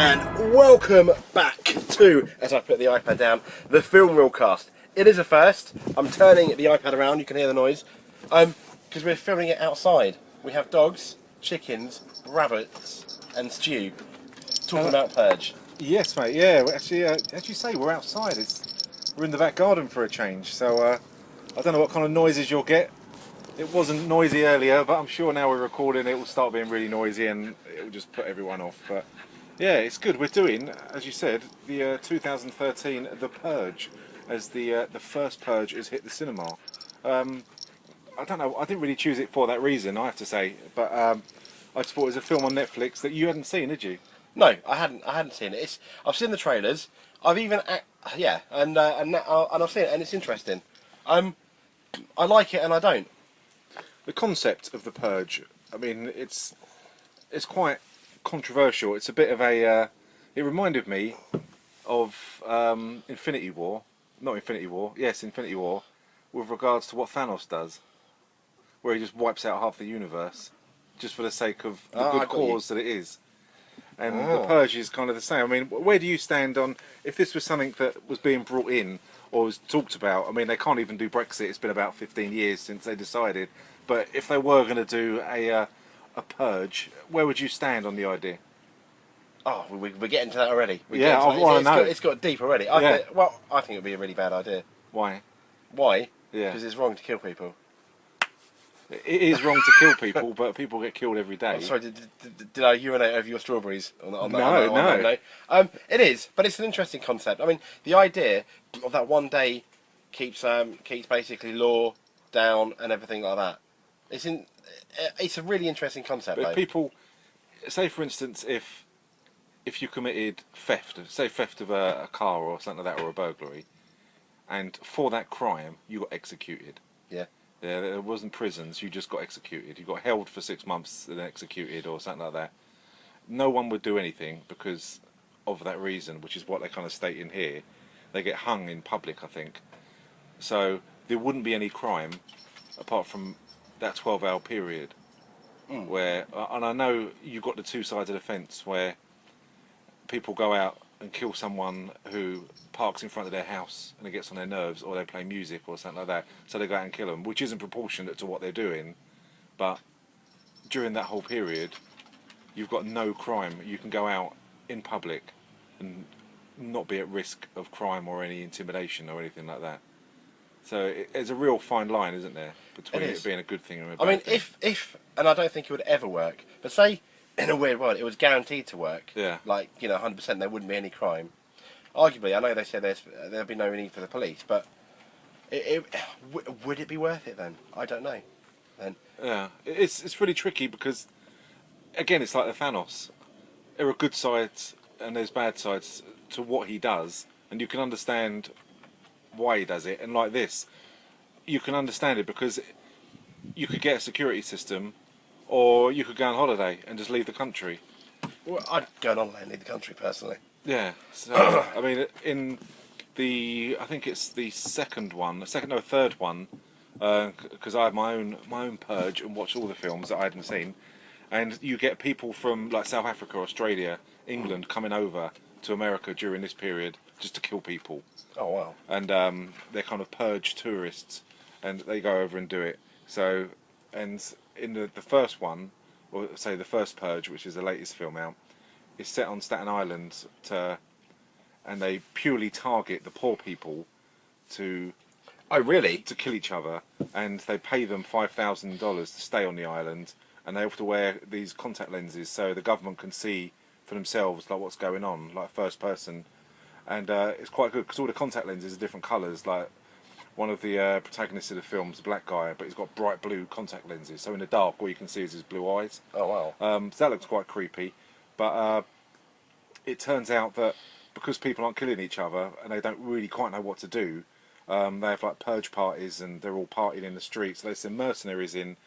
and welcome back to, as I put the iPad down, the film reel cast. It is a first. I'm turning the iPad around, you can hear the noise, because we're filming it outside. We have dogs, chickens, rabbits and stew talking about Purge. Yes, mate. Yeah, actually, as you say, we're outside. We're in the back garden for a change. So I don't know what kind of noises you'll get. It wasn't noisy earlier, but I'm sure now we're recording, it will start being really noisy and it will just put everyone off. But yeah, it's good. We're doing, as you said, the 2013 The Purge, as the first Purge has hit the cinema. I don't know. I didn't really choose it for that reason, I have to say. But I just thought it was a film on Netflix that you hadn't seen, did you? No, I hadn't seen it. I've seen the trailers. I've even and I've seen it and it's interesting. I like it and I don't. The concept of The Purge, I mean, it's quite controversial. It's a bit of a. It reminded me of Infinity War, not Infinity War. Yes, Infinity War, with regards to what Thanos does, where he just wipes out half the universe, just for the sake of the good cause that it is. And The Purge is kind of the same. I mean, where do you stand on if this was something that was being brought in or was talked about? I mean, they can't even do Brexit. It's been about 15 years since they decided. But if they were going to do a purge, where would you stand on the idea? Oh, we're getting to that already. Yeah, I want to know. It's got deep already. Yeah. I think it would be a really bad idea. Why? Why? Yeah. Because it's wrong to kill people. It is wrong to kill people, but people get killed every day. Oh, sorry, did I urinate over your strawberries on that? No. It is, but it's an interesting concept. I mean, the idea of that one day keeps basically law down and everything like that. It's a really interesting concept. But though. People, say for instance, if you committed theft, say theft of a car or something like that, or a burglary, and for that crime you got executed. Yeah. Yeah, there wasn't prisons, you just got executed. You got held for 6 months and then executed or something like that. No one would do anything because of that reason, which is what they kind of state in here. They get hung in public, I think. So there wouldn't be any crime apart from that 12-hour period. Where, and I know you've got the two sides of the fence where people go out and kill someone who parks in front of their house and it gets on their nerves, or they play music or something like that, so they go out and kill them, which isn't proportionate to what they're doing. But during that whole period, you've got no crime. You can go out in public and not be at risk of crime or any intimidation or anything like that. So it's a real fine line, isn't there, between it being a good thing and a bad thing. I mean, if and I don't think it would ever work, but say in a weird world it was guaranteed to work. Yeah. Like 100%, there wouldn't be any crime. Arguably, I know they said there'd be no need for the police, but would it be worth it then? I don't know. Then. Yeah, it's really tricky because, again, it's like the Thanos. There are good sides and there's bad sides to what he does, and you can understand why he does it. And like this, you can understand it because you could get a security system, or you could go on holiday and just leave the country. Well, I'd go on holiday and leave the country personally. Yeah. So I mean, I think it's the third one, because I have my own purge and watched all the films that I hadn't seen, and you get people from like South Africa, Australia, England coming over to America during this period just to kill people. Oh wow! And they're kind of purge tourists, and they go over and do it. So, and in the first one, or say the first Purge, which is the latest film out, is set on Staten Island, and they purely target the poor people to. Oh really? To kill each other, and they pay them $5,000 to stay on the island, and they have to wear these contact lenses so the government can see for themselves like what's going on, like first person, and it's quite good because all the contact lenses are different colours. Like one of the protagonists of the film is a black guy, but he's got bright blue contact lenses, so in the dark all you can see is his blue eyes. Oh wow! So that looks quite creepy, but it turns out that because people aren't killing each other and they don't really quite know what to do. They have like purge parties and they're all partying in the streets. So they send mercenaries in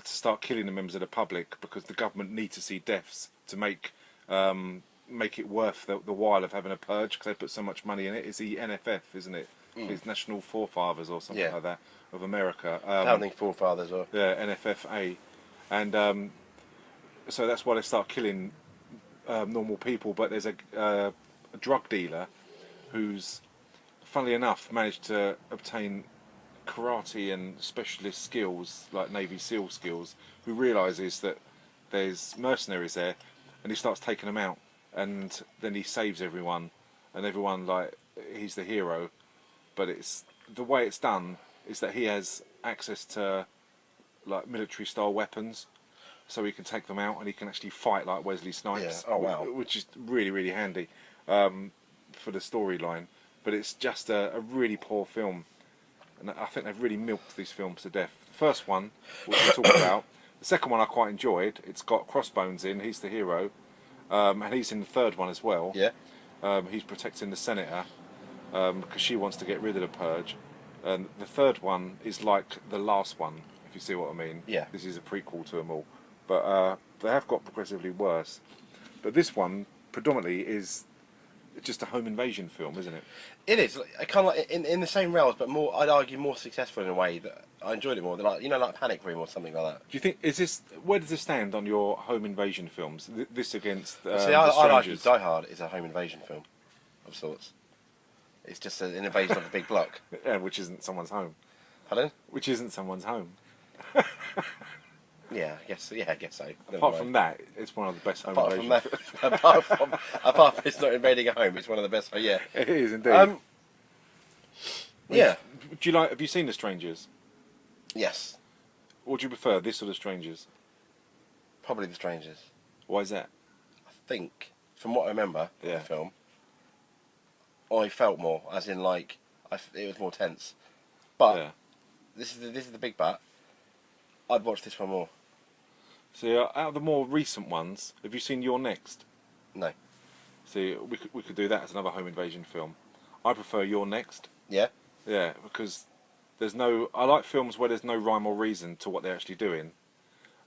to start killing the members of the public because the government need to see deaths to make it worth the while of having a purge, because they put so much money in it. It's the NFF, isn't it? It's National Forefathers or something like that of America. Founding Forefathers or NFFA, and so that's why they start killing normal people, but there's a drug dealer who's, funnily enough, managed to obtain karate and specialist skills, like Navy SEAL skills, who realises that there's mercenaries there, and he starts taking them out, and then he saves everyone, and everyone, like, he's the hero. But it's the way it's done is that he has access to, like, military style weapons, so he can take them out and he can actually fight like Wesley Snipes. Yeah. Oh, wow. Which is really, really handy for the storyline. But it's just a really poor film, and I think they've really milked these films to death. The first one, which we talked about, the second one I quite enjoyed. It's got Crossbones in, he's the hero, and he's in the third one as well. Yeah. He's protecting the senator because she wants to get rid of the Purge. And the third one is like the last one, if you see what I mean. Yeah. This is a prequel to them all. But they have got progressively worse. But this one, predominantly, is just a home invasion film, isn't it? It is kind of like in the same rails, but more. I'd argue more successful in a way that I enjoyed it more than like Panic Room or something like that. Do you think where does this stand on your home invasion films? This against See, The I'd argue Strangers? Die Hard is a home invasion film of sorts. It's just an invasion of a big block. Yeah, which isn't someone's home. Pardon? Which isn't someone's home. Yeah, I guess so. Never Apart mind. from that, it's one of the best home Apart from invasion that, apart from it's not invading a home, it's one of the best. Oh yeah. It is indeed. Yeah. Do you like? Have you seen The Strangers? Yes. Or do you prefer this or The Strangers? Probably The Strangers. Why is that? I think, from what I remember of Yeah. the film, I felt more, as in like, it was more tense. But Yeah. this is the big but. I'd watch this one more. See, out of the more recent ones, have you seen You're Next? No. See, we could do that as another home invasion film. I prefer You're Next. Yeah. Yeah, because there's no. I like films where there's no rhyme or reason to what they're actually doing,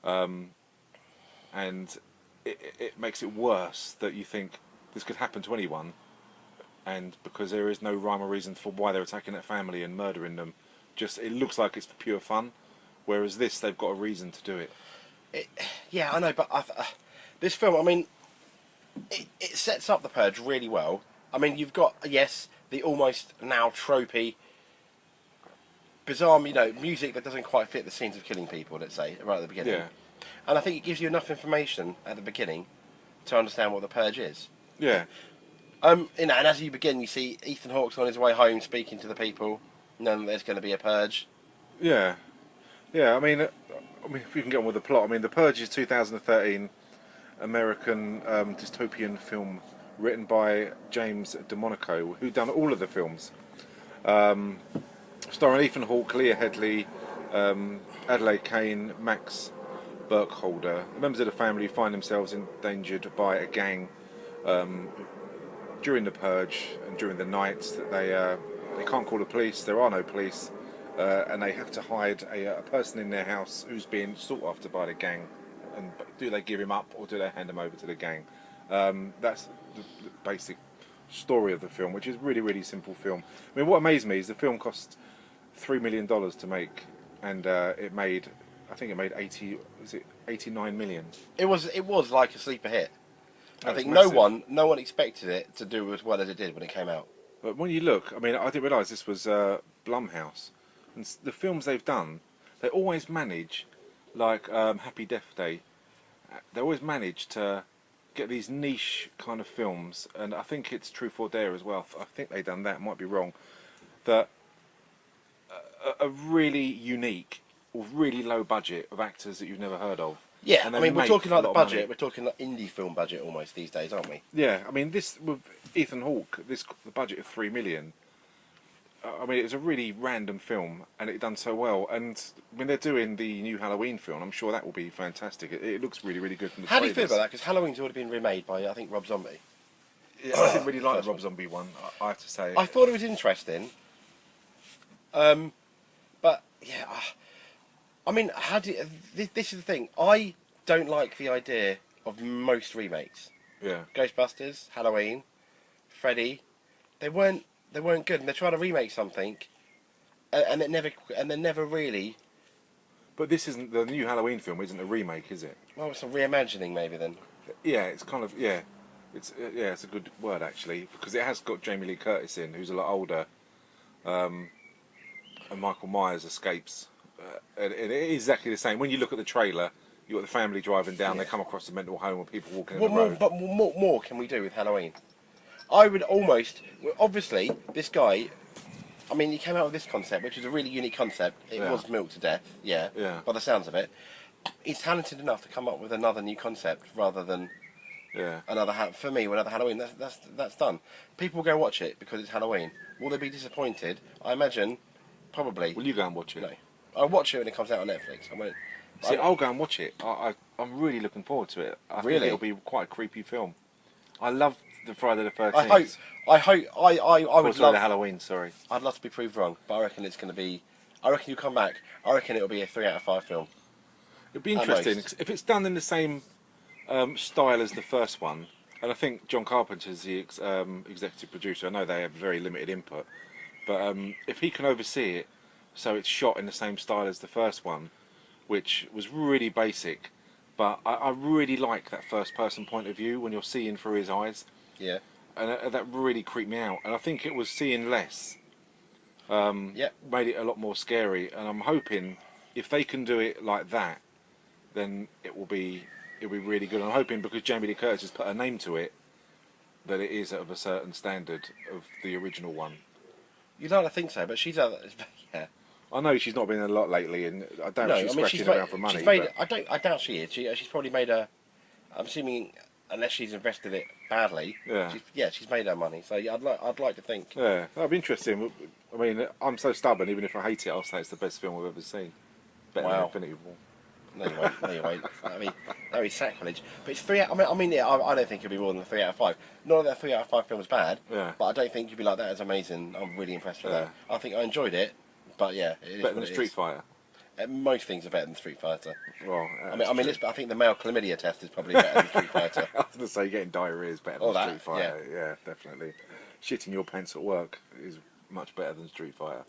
and it makes it worse that you think this could happen to anyone, and because there is no rhyme or reason for why they're attacking that family and murdering them, just it looks like it's for pure fun. Whereas this, they've got a reason to do it. Yeah, I know, but this film, I mean, it sets up the Purge really well. I mean, you've got, yes, the almost now tropey, bizarre, music that doesn't quite fit the scenes of killing people, let's say, right at the beginning. Yeah. And I think it gives you enough information at the beginning to understand what the Purge is. Yeah. And as you begin, you see Ethan Hawke's on his way home speaking to the people, knowing that there's going to be a Purge. Yeah. Yeah, I mean, if we can get on with the plot, I mean, The Purge is 2013 American dystopian film written by James DeMonico, who done all of the films. Starring Ethan Hawke, Lena Headey, Adelaide Kane, Max Burkholder. Members of the family find themselves endangered by a gang during the Purge and during the nights that they can't call the police. There are no police. And they have to hide a person in their house who's being sought after by the gang. And do they give him up or do they hand him over to the gang? That's the basic story of the film, which is a really, really simple film. I mean, what amazed me is the film cost $3 million to make, and it made 89 million. It was like a sleeper hit. I That's think massive. no one expected it to do as well as it did when it came out. But when you look, I mean, I didn't realise this was Blumhouse. And the films they've done, they always manage, like Happy Death Day, they always manage to get these niche kind of films, and I think it's Truth or Dare as well. I think they've done that, might be wrong, that are really unique or really low budget of actors that you've never heard of. Yeah, And I they mean, we're make talking a like the lot of budget, money. we're talking like indie film budget almost these days, aren't we? Yeah, I mean, this with Ethan Hawke, the budget of $3 million. I mean, it was a really random film, and it done so well. And I mean, they're doing the new Halloween film. I'm sure that will be fantastic. It looks really, really good from the How do you feel trailers. about that? Because Halloween's already been remade by, I think, Rob Zombie. Yeah, I didn't really like First the Rob one. Zombie one. I have to say. I thought it was interesting. But, yeah, I mean, this is the thing. I don't like the idea of most remakes. Yeah. Ghostbusters, Halloween, Freddy, they weren't good, and they're trying to remake something, and they're never really. But this isn't the new Halloween film. Isn't a remake, is it? Well, it's a reimagining maybe then. Yeah, it's kind of yeah. It's yeah, it's a good word actually, because it has got Jamie Lee Curtis in, who's a lot older, and Michael Myers escapes, and it is exactly the same. When you look at the trailer, you got the family driving down. Yeah. They come across a mental home with people walking in What the more, road. but more can we do with Halloween? I would almost, well, obviously, this guy. I mean, he came out with this concept, which is a really unique concept. It Yeah. was milked to death, yeah, Yeah. by the sounds of it. He's talented enough to come up with another new concept rather than Yeah. another. For me, another Halloween. That's done. People will go watch it because it's Halloween. Will they be disappointed? I imagine, probably. Will you go and watch it? No, I'll watch it when it comes out on Netflix. I won't. See, I'll go and watch it. I'm really looking forward to it. I think Really? it'll be quite a creepy film. I love the Friday the 13th. I would Sorry, love. the Halloween. Sorry. I'd love to be proved wrong, but I reckon it's going to be. I reckon you come back. I reckon it'll be a 3 out of 5 film. It'd be At interesting most. if it's done in the same style as the first one. And I think John Carpenter's the executive producer. I know they have very limited input, but if he can oversee it, so it's shot in the same style as the first one, which was really basic, but I really like that first-person point of view when you're seeing through his eyes, Yeah. and that really creeped me out. And I think it was seeing less Yeah. made it a lot more scary. And I'm hoping if they can do it like that, then it'll be really good. I'm hoping because Jamie Lee Curtis has put a name to it, that it is of a certain standard of the original one. You don't think so, but she's yeah. I know she's not been in a lot lately, and I doubt No, she's I mean scratching around for money. she's made. But I doubt she is. She's probably made a. I'm assuming unless she's invested it badly. Yeah. She's made her money. So yeah, I'd like to think. yeah, that'd be interesting. I mean, I'm so stubborn. Even if I hate it, I'll say it's the best film I've ever seen. Better than Wow. Infinity War. No, you won't. No, you won't. That'd be sacrilege. But it's 3 out. I mean, yeah, I don't think it'll be more than a 3 out of 5. Not that a 3 out of 5 film is bad. Yeah. But I don't think you'd be like that is amazing. I'm really impressed with Yeah. that. I think I enjoyed it. But yeah, it is Better what than it Street is. Fighter. Most things are better than Street Fighter. Well, I think the male chlamydia test is probably better than Street Fighter. I was going to say getting diarrhea is better Or than that, Street Fighter. Yeah, definitely. Shitting your pants at work is much better than Street Fighter.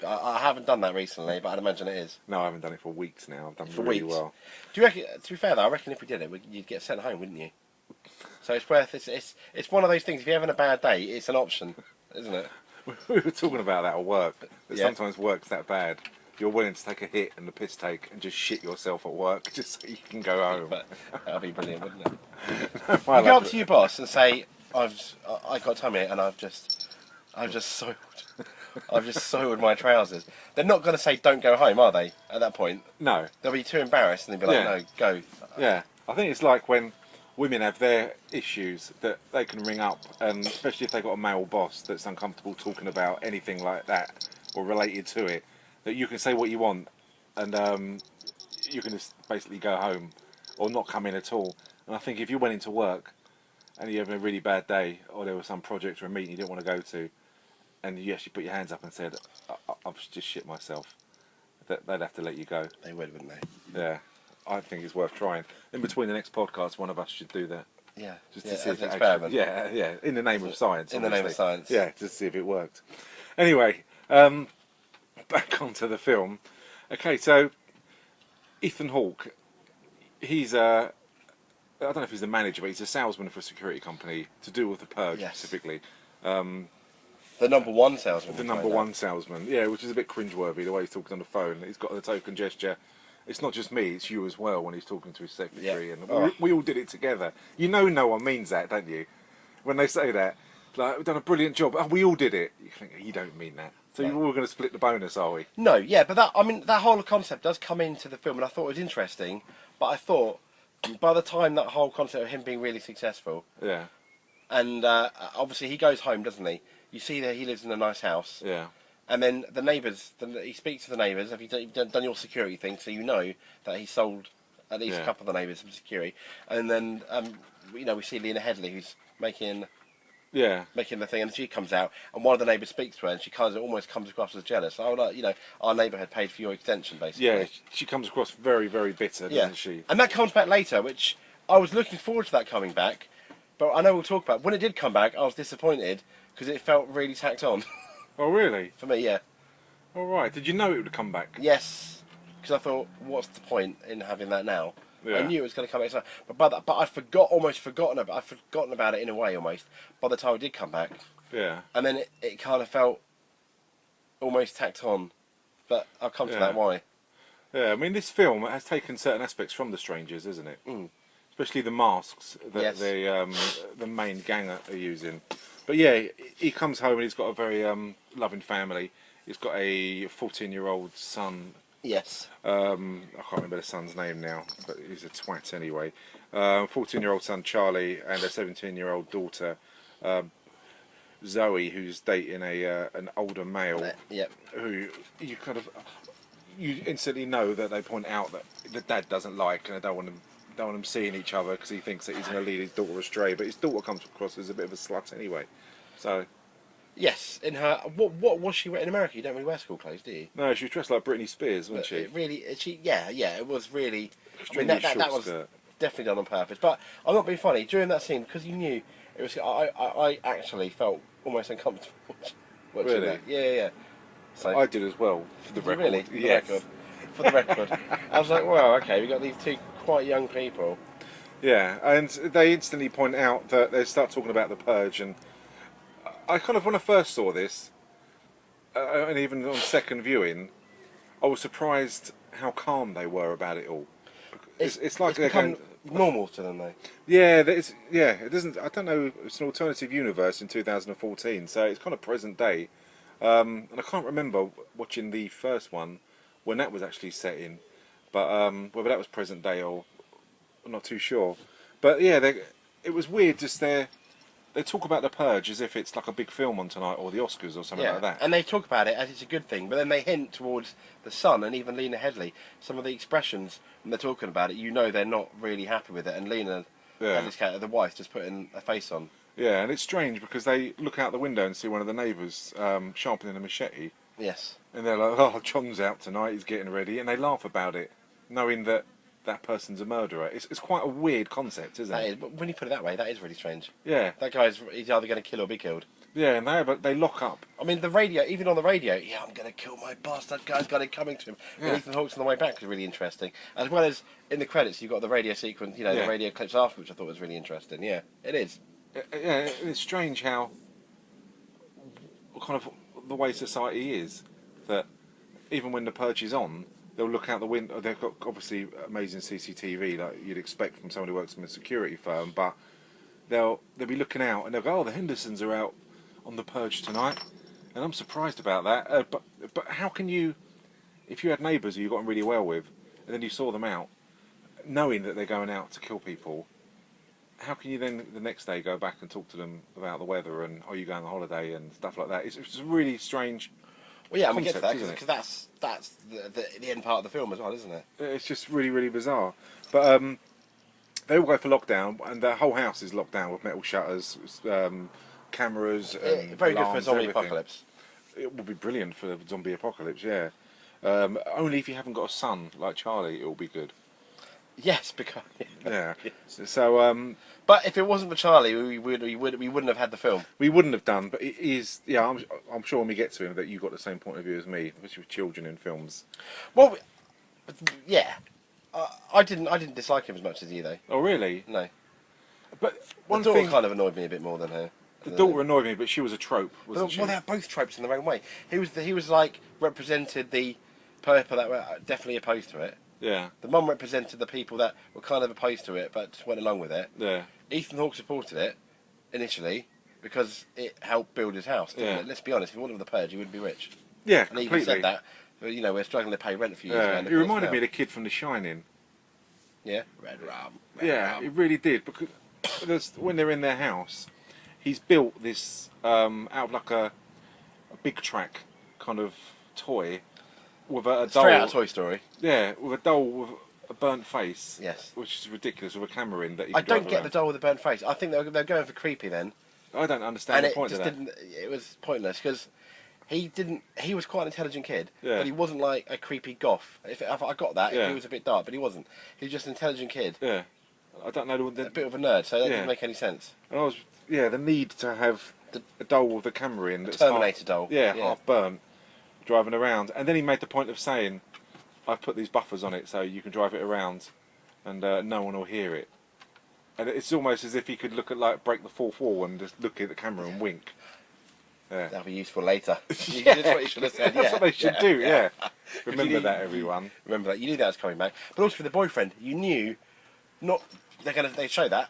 I haven't done that recently, but I'd imagine it is. No, I haven't done it for weeks now. I've done For really weeks. well. Do you reckon? To be fair, though, I reckon if we did it, you'd get sent home, wouldn't you? So it's worth. It's one of those things. If you're having a bad day, it's an option, isn't it? We were talking about that at work. That Yeah. sometimes work's that bad. You're willing to take a hit and the piss take and just shit yourself at work just so you can go home. But that'd be brilliant, wouldn't it? I You go love up it. to your boss and say, I got tummy and I've just soiled my trousers. They're not going to say don't go home, are they? At that point, No. they'll be too embarrassed and they'll be like, Yeah. no, go. Yeah. I think it's like when women have their issues that they can ring up, and especially if they've got a male boss that's uncomfortable talking about anything like that or related to it, that you can say what you want and you can just basically go home or not come in at all. And I think if you went into work and you had a really bad day, or there was some project or a meeting you didn't want to go to, and you actually put your hands up and said, I've just shit myself, they'd have to let you go. They would, wouldn't they? Yeah, I think it's worth trying. In between the next podcast, one of us should do that. Yeah. Just Yeah, to see as if an it experiment. actually, yeah, in the name of science. In the name of obviously. science. Yeah, just to see if it worked. Anyway, back onto the film. Okay, so Ethan Hawke, he's I don't know if he's the manager, but he's a salesman for a security company to do with the Purge Yes. specifically. The number one salesman. The we number find one out. salesman, yeah, which is a bit cringeworthy the way he's talking on the phone. He's got the token gesture. It's not just me, it's you as well when he's talking to his secretary, Yeah. and Oh. we all did it together. You know no one means that, don't you? When they say that, like, we've done a brilliant job, oh, we all did it. You think, you don't mean that. So No. you're all going to split the bonus, are we? No, yeah, but that whole concept does come into the film, and I thought it was interesting. But I thought by the time that whole concept of him being really successful, Yeah, and obviously he goes home, doesn't he? You see that he lives in a nice house, yeah, and then the neighbours. He speaks to the neighbours. Have you done your security thing? So you know that he sold at least Yeah. a couple of the neighbours some security, and then we see Lena Headey who's making yeah. the thing, and she comes out, and one of the neighbours speaks to her, and she almost comes across as jealous. Oh, like, our neighbour had paid for your extension, basically. Yeah, she comes across very, very bitter, Yeah. doesn't she? And that comes back later, which I was looking forward to that coming back, but I know we'll talk about. When it did come back, I was disappointed because it felt really tacked on Oh, really? for me. Yeah. All right. Did you know it would come back? Yes. Because I thought, what's the point in having that now? I Yeah. knew it was going to come back. But I'd almost forgotten about it in a way almost. By the time it did come back, Yeah. and then it kind of felt almost tacked on. But I'll come to that. Yeah. Why? Yeah. I mean, this film has taken certain aspects from The Strangers, isn't it? Mm. Especially the masks that Yes. the main gang are using. But yeah, he comes home and he's got a very loving family. He's got a 14-year-old son. Yes. I can't remember the son's name now, but he's a twat anyway. 14-year-old son Charlie and a 17-year-old daughter Zoe, who's dating an older male. Yep. Who you instantly know that they point out that the dad doesn't like, and they don't want them seeing each other because he thinks that he's going to lead his daughter astray. But his daughter comes across as a bit of a slut anyway. So Yes, in her what was she in America? You don't really wear school clothes, do you? no, she was dressed like Britney Spears, wasn't But she? it really, yeah, it was really. Extremely that short was skirt. definitely done on purpose. But I'm not being funny during that scene because you knew it was. I actually felt almost uncomfortable watching Really? that. Yeah. So I did as well, for the did you record. really? Yes. For the record, I was like, wow, okay, we got these two quite young people. Yeah, and they instantly point out that they start talking about the Purge, and I kind of, when I first saw this, and even on second viewing, I was surprised how calm they were about it all. It's like they're become going, normal to them though. yeah, it doesn't. I don't know. It's an alternative universe in 2014, so it's kind of present day. And I can't remember watching the first one when that was actually set in, but whether that was present day or I'm not too sure. But yeah, it was weird. Just they talk about the Purge as if it's like a big film on tonight or the Oscars or something like that. And they talk about it as it's a good thing, but then they hint towards the son and even Lena Headey. Some of the expressions when they're talking about it, you know they're not really happy with it. And Lena, Headey's character, the wife, just putting a face on. Yeah, and it's strange because they look out the window and see one of the neighbours sharpening a machete. Yes. And they're like, oh, John's out tonight, he's getting ready. And they laugh about it, knowing that that person's a murderer. It's quite a weird concept, isn't it? But when you put it that way, that is really strange. Yeah. That he's either going to kill or be killed. Yeah, and they lock up. I mean, the radio, even on the radio, yeah, I'm going to kill my bastard guy's got it coming to him. Yeah. And Ethan Hawke's on the way back was really interesting. As well as in the credits, you've got the radio sequence, the radio clips after, which I thought was really interesting. Yeah, it is. Yeah, it's strange how kind of the way society is, that even when the Purge is on, they'll look out the window. They've got obviously amazing CCTV like you'd expect from someone who works in a security firm, but they'll be looking out and they'll go, oh, the Hendersons are out on the Purge tonight, and I'm surprised about that. But how can you, if you had neighbours who you got on really well with, and then you saw them out, knowing that they're going out to kill people, how can you then the next day go back and talk to them about the weather and are you going on holiday and stuff like that? It's just really strange. Well, yeah, and we get to that concept, because that's the end part of the film as well, isn't it? It's just really, really bizarre. But they all go for lockdown, and the whole house is locked down with metal shutters, cameras, and Very good for a alarms, zombie everything. apocalypse. It would be brilliant for the zombie apocalypse, yeah. Only if you haven't got a son like Charlie, it will be good. Yes, because Yeah. Yes. So But if it wasn't for Charlie, we wouldn't have had the film. we wouldn't have done. But it is. Yeah, I'm sure when we get to him that you've got the same point of view as me, especially with children in films. Well, yeah, I didn't dislike him as much as you though. Oh really? No, But the one daughter thing, kind of annoyed me a bit more than her. the daughter annoyed me, but she was a trope, wasn't she? Well, they're both tropes in their own way. He was like represented the people that were definitely opposed to it. Yeah. The mum represented the people that were kind of opposed to it but just went along with it. Yeah. Ethan Hawke supported it initially because it helped build his house. Didn't it? Let's be honest. If he wanted the Purge, he wouldn't be rich. Yeah, And he completely. even said that. But, we're struggling to pay rent for years. Yeah, now, he reminded me of the kid from The Shining. Yeah, Red Rum. Yeah, it really did, because when they're in their house, he's built this out of like a big track kind of toy with a doll. Straight out of Toy Story. Yeah, with a doll with a burnt face. Yes. Which is ridiculous, with a camera in that. I don't get the doll with the burnt face. I think they're going for creepy then. I don't understand And the it point just of that. didn't. It was pointless because he didn't. He was quite an intelligent kid, Yeah. but he wasn't like a creepy goth. If I got that, Yeah. he was a bit dark, but he wasn't. He was just an intelligent kid, Yeah, I don't know a bit of a nerd. So that Yeah. didn't make any sense. And the need to have a doll with a camera in. That's Terminator doll. Yeah, Yeah. half burnt, driving around, and then he made the point of saying, "I've put these buffers on it so you can drive it around." and no one will hear it. And it's almost as if he could look at break the fourth wall and just look at the camera and wink. Yeah. That'll be useful later. Yeah. That's what you should have said. That's what they should do. Yeah. You Remember knew- that, everyone. Remember that. You knew that was coming back. But also for the boyfriend, you knew not they show that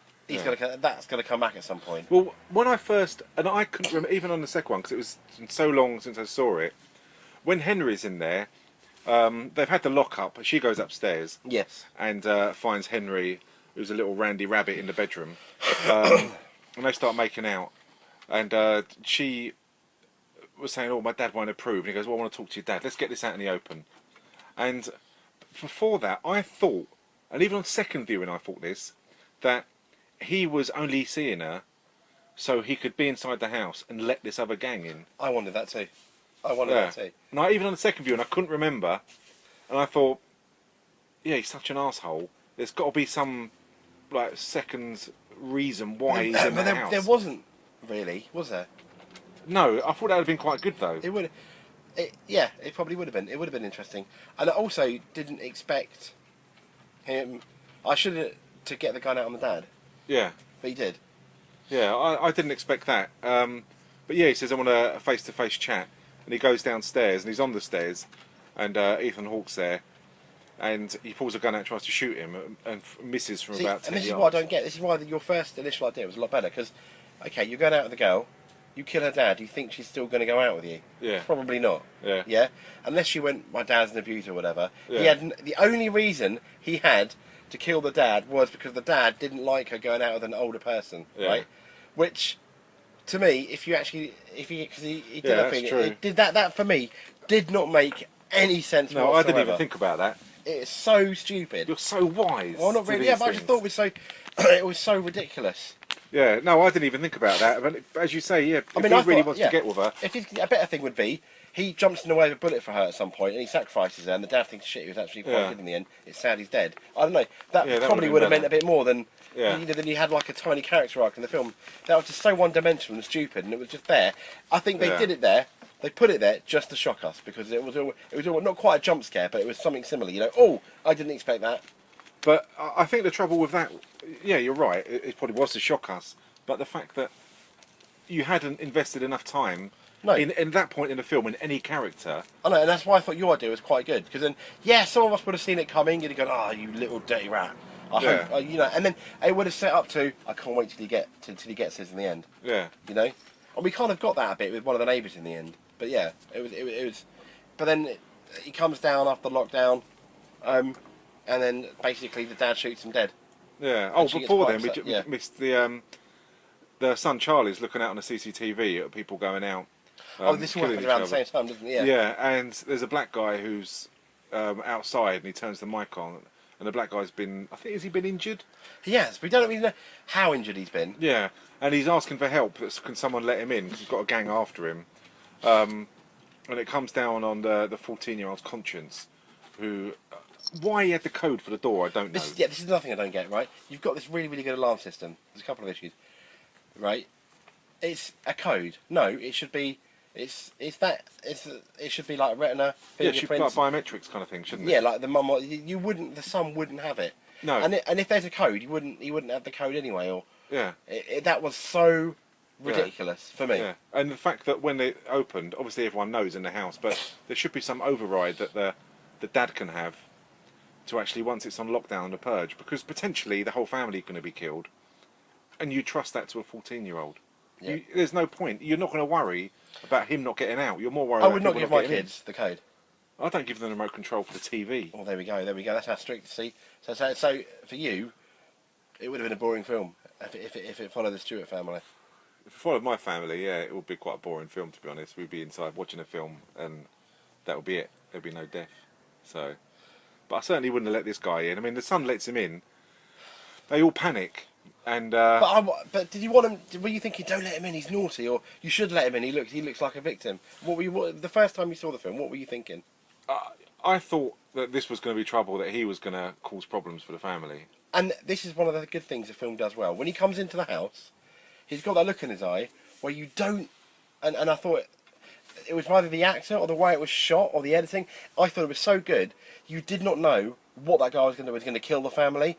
that's gonna come back at some point. Well, when I first, and I couldn't remember even on the second one because it was so long since I saw it. When Henry's in there, they've had the lock up. She goes upstairs. Yes. And finds Henry, who's a little randy rabbit in the bedroom, and they start making out. And she was saying, "Oh, my dad won't approve." And he goes, "Well, I want to talk to your dad. Let's get this out in the open." And before that, I thought, and even on second viewing, I thought this, that he was only seeing her so he could be inside the house and let this other gang in. I wanted that too. I wanted that too. And even on the second viewing, I couldn't remember, and I thought, yeah, he's such an asshole. There's got to be some second reason why he's in the house. There wasn't really, was there? No, I thought that would have been quite good though. It would. Yeah, it probably would have been. It would have been interesting. And I also didn't expect him. I should have to get the gun out on the dad, Yeah, but he did. yeah, I didn't expect that. But yeah, he says I want a face-to-face chat, and he goes downstairs, and he's on the stairs, and Ethan Hawke's there, and he pulls a gun out, and tries to shoot him, and misses from about 10 And this yards. is what I don't get. This is why your first initial idea was a lot better. Because, okay, you're going out with the girl, you kill her dad. You think she's still going to go out with you? Yeah. Probably not. Yeah. Yeah. Unless you went, my dad's an abuser or whatever. Yeah. He had the only reason he had to kill the dad was because the dad didn't like her going out with an older person, Yeah. right? Which, to me, because he did Yeah, that that's thing, true. it did that for me did not make any sense No, I whatsoever. didn't even think about that. It's so stupid. You're so wise. Well, not to really. these Yeah, but I just things. thought it was so. It was so ridiculous. Yeah, no, I didn't even think about that. But as you say, yeah, I if mean, he I really thought, wants yeah, to get with her. If a better thing would be, he jumps in the way of a bullet for her at some point, and he sacrifices her, and the dad thinks, shit, he was actually quite Yeah. good in the end. It's sad he's dead. I don't know. That Yeah, that probably would've would have been meant a bit more than Yeah. than you had like a tiny character arc in the film. That was just so one-dimensional and stupid, and it was just there. I think they Yeah. did it there. They put it there just to shock us because it was not quite a jump scare, but it was something similar. You know, oh, I didn't expect that. But I think the trouble with that, yeah, you're right. It probably was to shock us. But the fact that you hadn't invested enough time No. in that point in the film in any character. I know, and that's why I thought your idea was quite good. Because then, yeah, some of us would have seen it coming and gone, "Oh, you little dirty rat." I Yeah. hope, you know, and then it would have set up to, "I can't wait till he gets his in the end." Yeah. You know, and we kind of got that a bit with one of the neighbours in the end. But yeah, it was. But then he comes down after lockdown, and then basically the dad shoots him dead. Yeah. Oh, she gets before quite then we upset, we yeah. missed the son Charlie's looking out on the CCTV at people going out. This all killing happened each around the other. same time, doesn't it? Yeah. Yeah, and there's a black guy who's outside, and he turns the mic on, and the black guy's been, I think, has he been injured? He has. We don't really know how injured he's been. Yeah, and he's asking for help. Can someone let him in? Because he's got a gang after him. And it comes down on the 14-year-old's conscience, who, why he had the code for the door, I don't know. This is another thing I don't get, right? You've got this really, really good alarm system. There's a couple of issues, right? It's a code. No, it should be. It should be like retina, Yeah, it should be like fingerprints. biometrics kind of thing, shouldn't it? Yeah, like the mum. You wouldn't. The son wouldn't have it. No. And if there's a code, he wouldn't have the code anyway. Or Yeah. that was so ridiculous for me. Yeah, and the fact that when they opened, obviously everyone knows in the house, but there should be some override that the dad can have to actually, once it's on lockdown and the purge, because potentially the whole family is going to be killed, and you trust that to a 14-year-old. Yeah. There's no point. You're not going to worry about him not getting out. You're more worried I about would not people give my getting in. kids the code. I don't give them the remote control for the TV. Oh, there we go. That's how strict. See, so for you, it would have been a boring film if it followed the Stewart family. If it followed my family, yeah, it would be quite a boring film, to be honest. We'd be inside watching a film, and that would be it. There'd be no death. So, but I certainly wouldn't have let this guy in. I mean, the son lets him in. They all panic, and But did you want him? Were you thinking, don't let him in? He's naughty, or you should let him in? He looks like a victim. The first time you saw the film? What were you thinking? I thought that this was going to be trouble, that he was going to cause problems for the family. And this is one of the good things the film does well. When he comes into the house, he's got that look in his eye where you don't. And I thought it was either the actor or the way it was shot or the editing. I thought it was so good. You did not know what that guy was going to do was going to kill the family.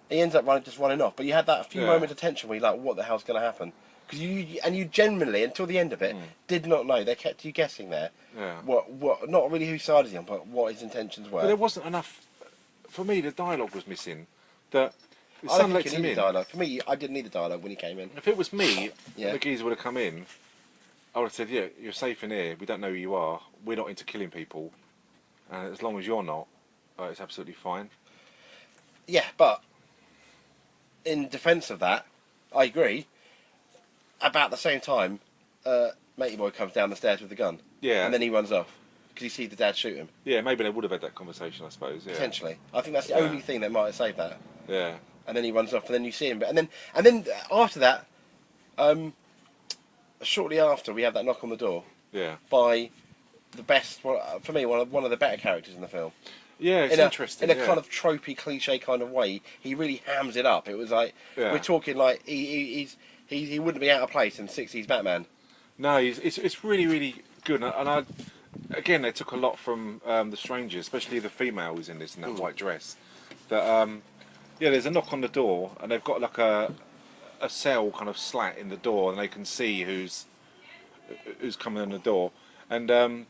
He ends up just running off. But you had that few moments of tension where you're like, what the hell's going to happen? Because you genuinely, until the end of it, did not know. They kept you guessing there. Yeah. What? Not really whose side is he on, but what his intentions were. But there wasn't enough. For me, the dialogue was missing. That the I son don't lets think him you in. needed dialogue. For me, I didn't need the dialogue when he came in. If it was me, Yeah. the geezer would have come in. I would have said, "Yeah, you're safe in here. We don't know who you are. We're not into killing people, and as long as you're not, it's absolutely fine." Yeah, but in defence of that, I agree. About the same time, matey boy comes down the stairs with the gun. Yeah. And then he runs off because he sees the dad shoot him. Yeah, maybe they would have had that conversation. I suppose. Yeah. Potentially, I think that's the only thing that might have saved that. Yeah. And then he runs off, and then you see him. And then after that, shortly after, we have that knock on the door Yeah. by the best, for me, one of the better characters in the film. Yeah, it's interesting. In a kind of tropey, cliche kind of way, he really hams it up. It was like we're talking like he wouldn't be out of place in '60s Batman. No, it's really really good, and I again they took a lot from The Stranger, especially the female who's in this in that white dress. That there's a knock on the door, and they've got like a cell kind of slat in the door, and they can see who's coming in the door, and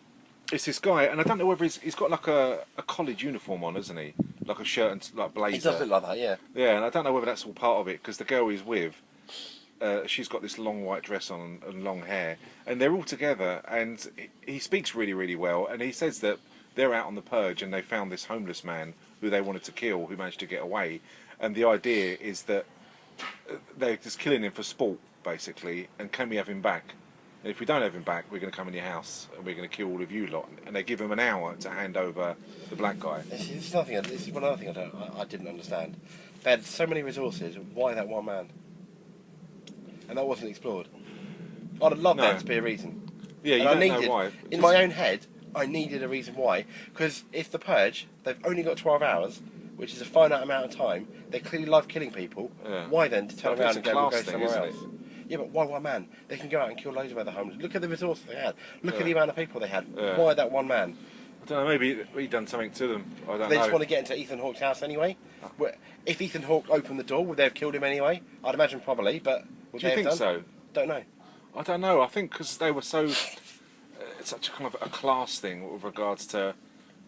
it's this guy, and I don't know whether he's got like a college uniform on, isn't he? Like a shirt and like blazer. He does look like that, yeah. Yeah, and I don't know whether that's all part of it, because the girl he's with, she's got this long white dress on and long hair, and they're all together, and he speaks really, really well, and he says that they're out on the purge, and they found this homeless man who they wanted to kill, who managed to get away, and the idea is that they're just killing him for sport, basically, and can we have him back? And if we don't have him back, we're going to come in your house and we're going to kill all of you lot. And they give him an hour to hand over the black guy. This is one other thing I didn't understand. They had so many resources. Why that one man? And that wasn't explored. I'd have loved there to be a reason. Yeah, you don't know why. In my own head, I needed a reason why. Because if the Purge, they've only got 12 hours, which is a finite amount of time. They clearly love killing people. Yeah. Why then to turn around and go somewhere else? It? Yeah, but why one man? They can go out and kill loads of other homeless. Look at the resources they had. Look at the amount of people they had. Yeah. Why that one man? I don't know, maybe he done something to them. I don't know. They just want to get into Ethan Hawke's house anyway. If Ethan Hawke opened the door, would they have killed him anyway? I'd imagine probably, but would Do you they have think done? so? Don't know. I don't know. I think because they were so... it's such a kind of a class thing with regards to...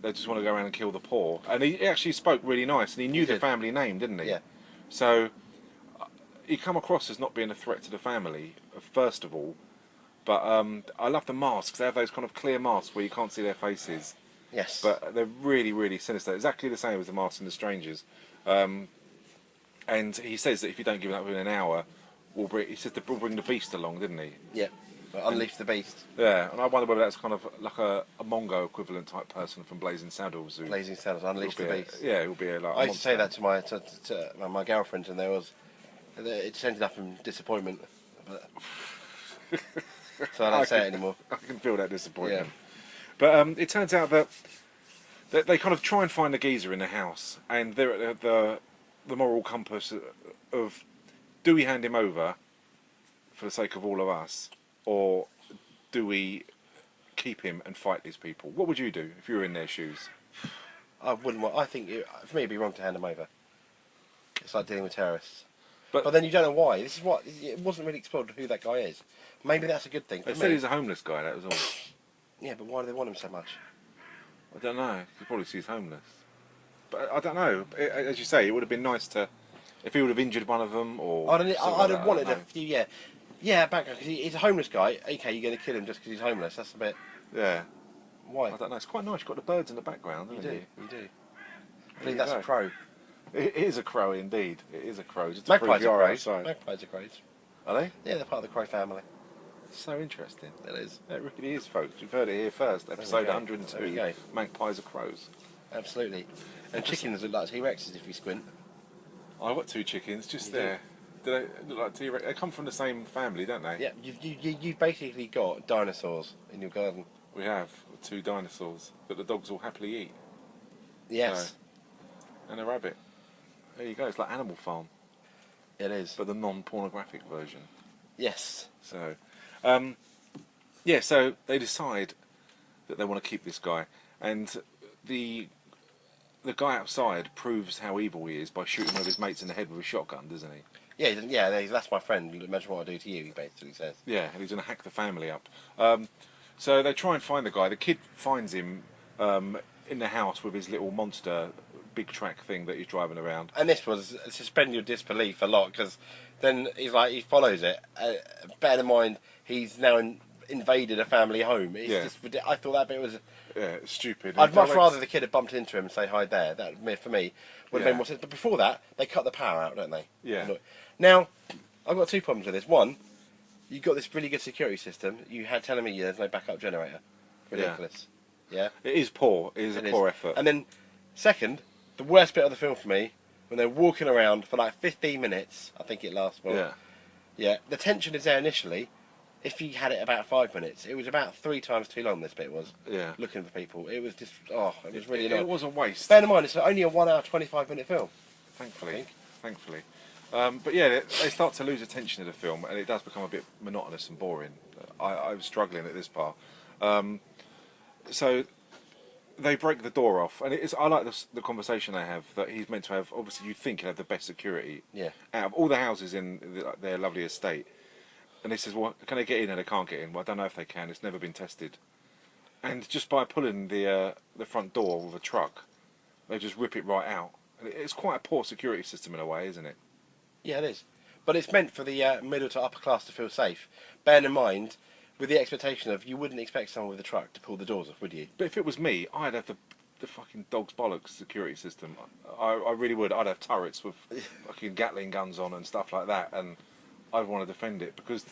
They just want to go around and kill the poor. And he actually spoke really nice, and he knew the family name, didn't he? Yeah. So he come across as not being a threat to the family, first of all. But I love the masks. They have those kind of clear masks where you can't see their faces. Yes. But they're really, really sinister. Exactly the same as the masks in The Strangers. And he says that if you don't give it up within an hour, we'll bring the beast along, didn't he? Yeah. Unleash the beast. Yeah, and I wonder whether that's kind of like a Mongo equivalent type person from Blazing Saddles. Blazing Saddles, Unleash the Beast. Yeah, it will be like. I used to say that to my girlfriend, and it just ended up in disappointment. But, so I don't say it anymore. I can feel that disappointment. Yeah. But it turns out that they kind of try and find the geezer in the house, and they're at the moral compass of, do we hand him over for the sake of all of us, or do we keep him and fight these people? What would you do if you were in their shoes? I wouldn't want. I think for me it'd be wrong to hand him over. It's like dealing with terrorists. But then you don't know why. This is what it wasn't really explored who that guy is. Maybe that's a good thing. They said he's a homeless guy. That was all. Yeah, but why do they want him so much? I don't know. You probably see he's homeless. But I don't know. As you say, it would have been nice to, if he would have injured one of them, or. I'd have wanted a few. Yeah, background, because he's a homeless guy. Okay, you're going to kill him just because he's homeless. That's a bit... Yeah. Why? I don't know. It's quite nice. You've got the birds in the background, haven't you? You do. I think that's a crow. It is a crow, indeed. It is a crow. Just Magpies are crows. outside. Magpies are crows. Are they? Yeah, they're part of the crow family. So interesting. It is. It really is, folks. You've heard it here first. Episode 102. Magpies are crows. Absolutely. And chickens look like T-Rexes if you squint. I've got two chickens just there. Do they look like T-Rex? They come from the same family, don't they? Yeah, you've basically got dinosaurs in your garden. We have two dinosaurs that the dogs will happily eat. Yes. So, and a rabbit. There you go. It's like Animal Farm. It is. But the non-pornographic version. Yes. So, so they decide that they want to keep this guy, and the the guy outside proves how evil he is by shooting one of his mates in the head with a shotgun, doesn't he? Yeah, that's my friend. Imagine what I do to you, he basically says. Yeah, and he's going to hack the family up. So they try and find the guy. The kid finds him in the house with his little monster big track thing that he's driving around. And this was suspend your disbelief a lot, because then he's like, he follows it. Bear in mind, he's now invaded a family home. It's just, I thought that bit was... Yeah, it's stupid. I'd much rather the kid had bumped into him and say hi there. That, for me, would have made more sense. But before that, they cut the power out, don't they? Yeah. Now, I've got two problems with this. One, you've got this really good security system. You had telling me there's no backup generator. Ridiculous. Yeah? It is poor. It is a poor effort. And then, second, the worst bit of the film for me, when they're walking around for like 15 minutes, I think it lasts for. Yeah. Yeah, the tension is there initially. If you had it about 5 minutes, it was about 3 times too long. This bit was. Yeah. Looking for people, it was just it was really annoying. It was a waste. Bear in mind, it's only a 1 hour 25-minute film. Thankfully. But yeah, they start to lose attention to the film, and it does become a bit monotonous and boring. I was struggling at this part. So they break the door off, and I like the conversation they have, that he's meant to have. Obviously, you think he'll have the best security out of all the houses in their lovely estate. And he says, well, can they get in? And they can't get in. Well, I don't know if they can. It's never been tested. And just by pulling the front door with a truck, they just rip it right out. And it's quite a poor security system in a way, isn't it? Yeah, it is. But it's meant for the middle to upper class to feel safe. Bearing in mind, with the expectation of, you wouldn't expect someone with a truck to pull the doors off, would you? But if it was me, I'd have the fucking dog's bollocks security system. I really would. I'd have turrets with fucking Gatling guns on and stuff like that, and I'd want to defend it, because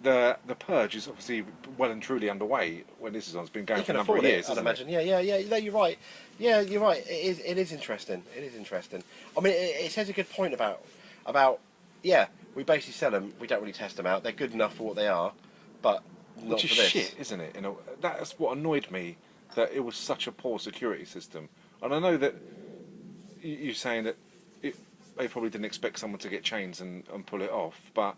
the Purge is obviously well and truly underway when this is on. It's been going for a number of years, I'd imagine. Yeah. No, you're right. Yeah, you're right. It is interesting. It is interesting. I mean, it says a good point about we basically sell them. We don't really test them out. They're good enough for what they are, but not which is for this. shit, isn't it? That's what annoyed me, that it was such a poor security system. And I know that you're saying that they probably didn't expect someone to get chains and pull it off, but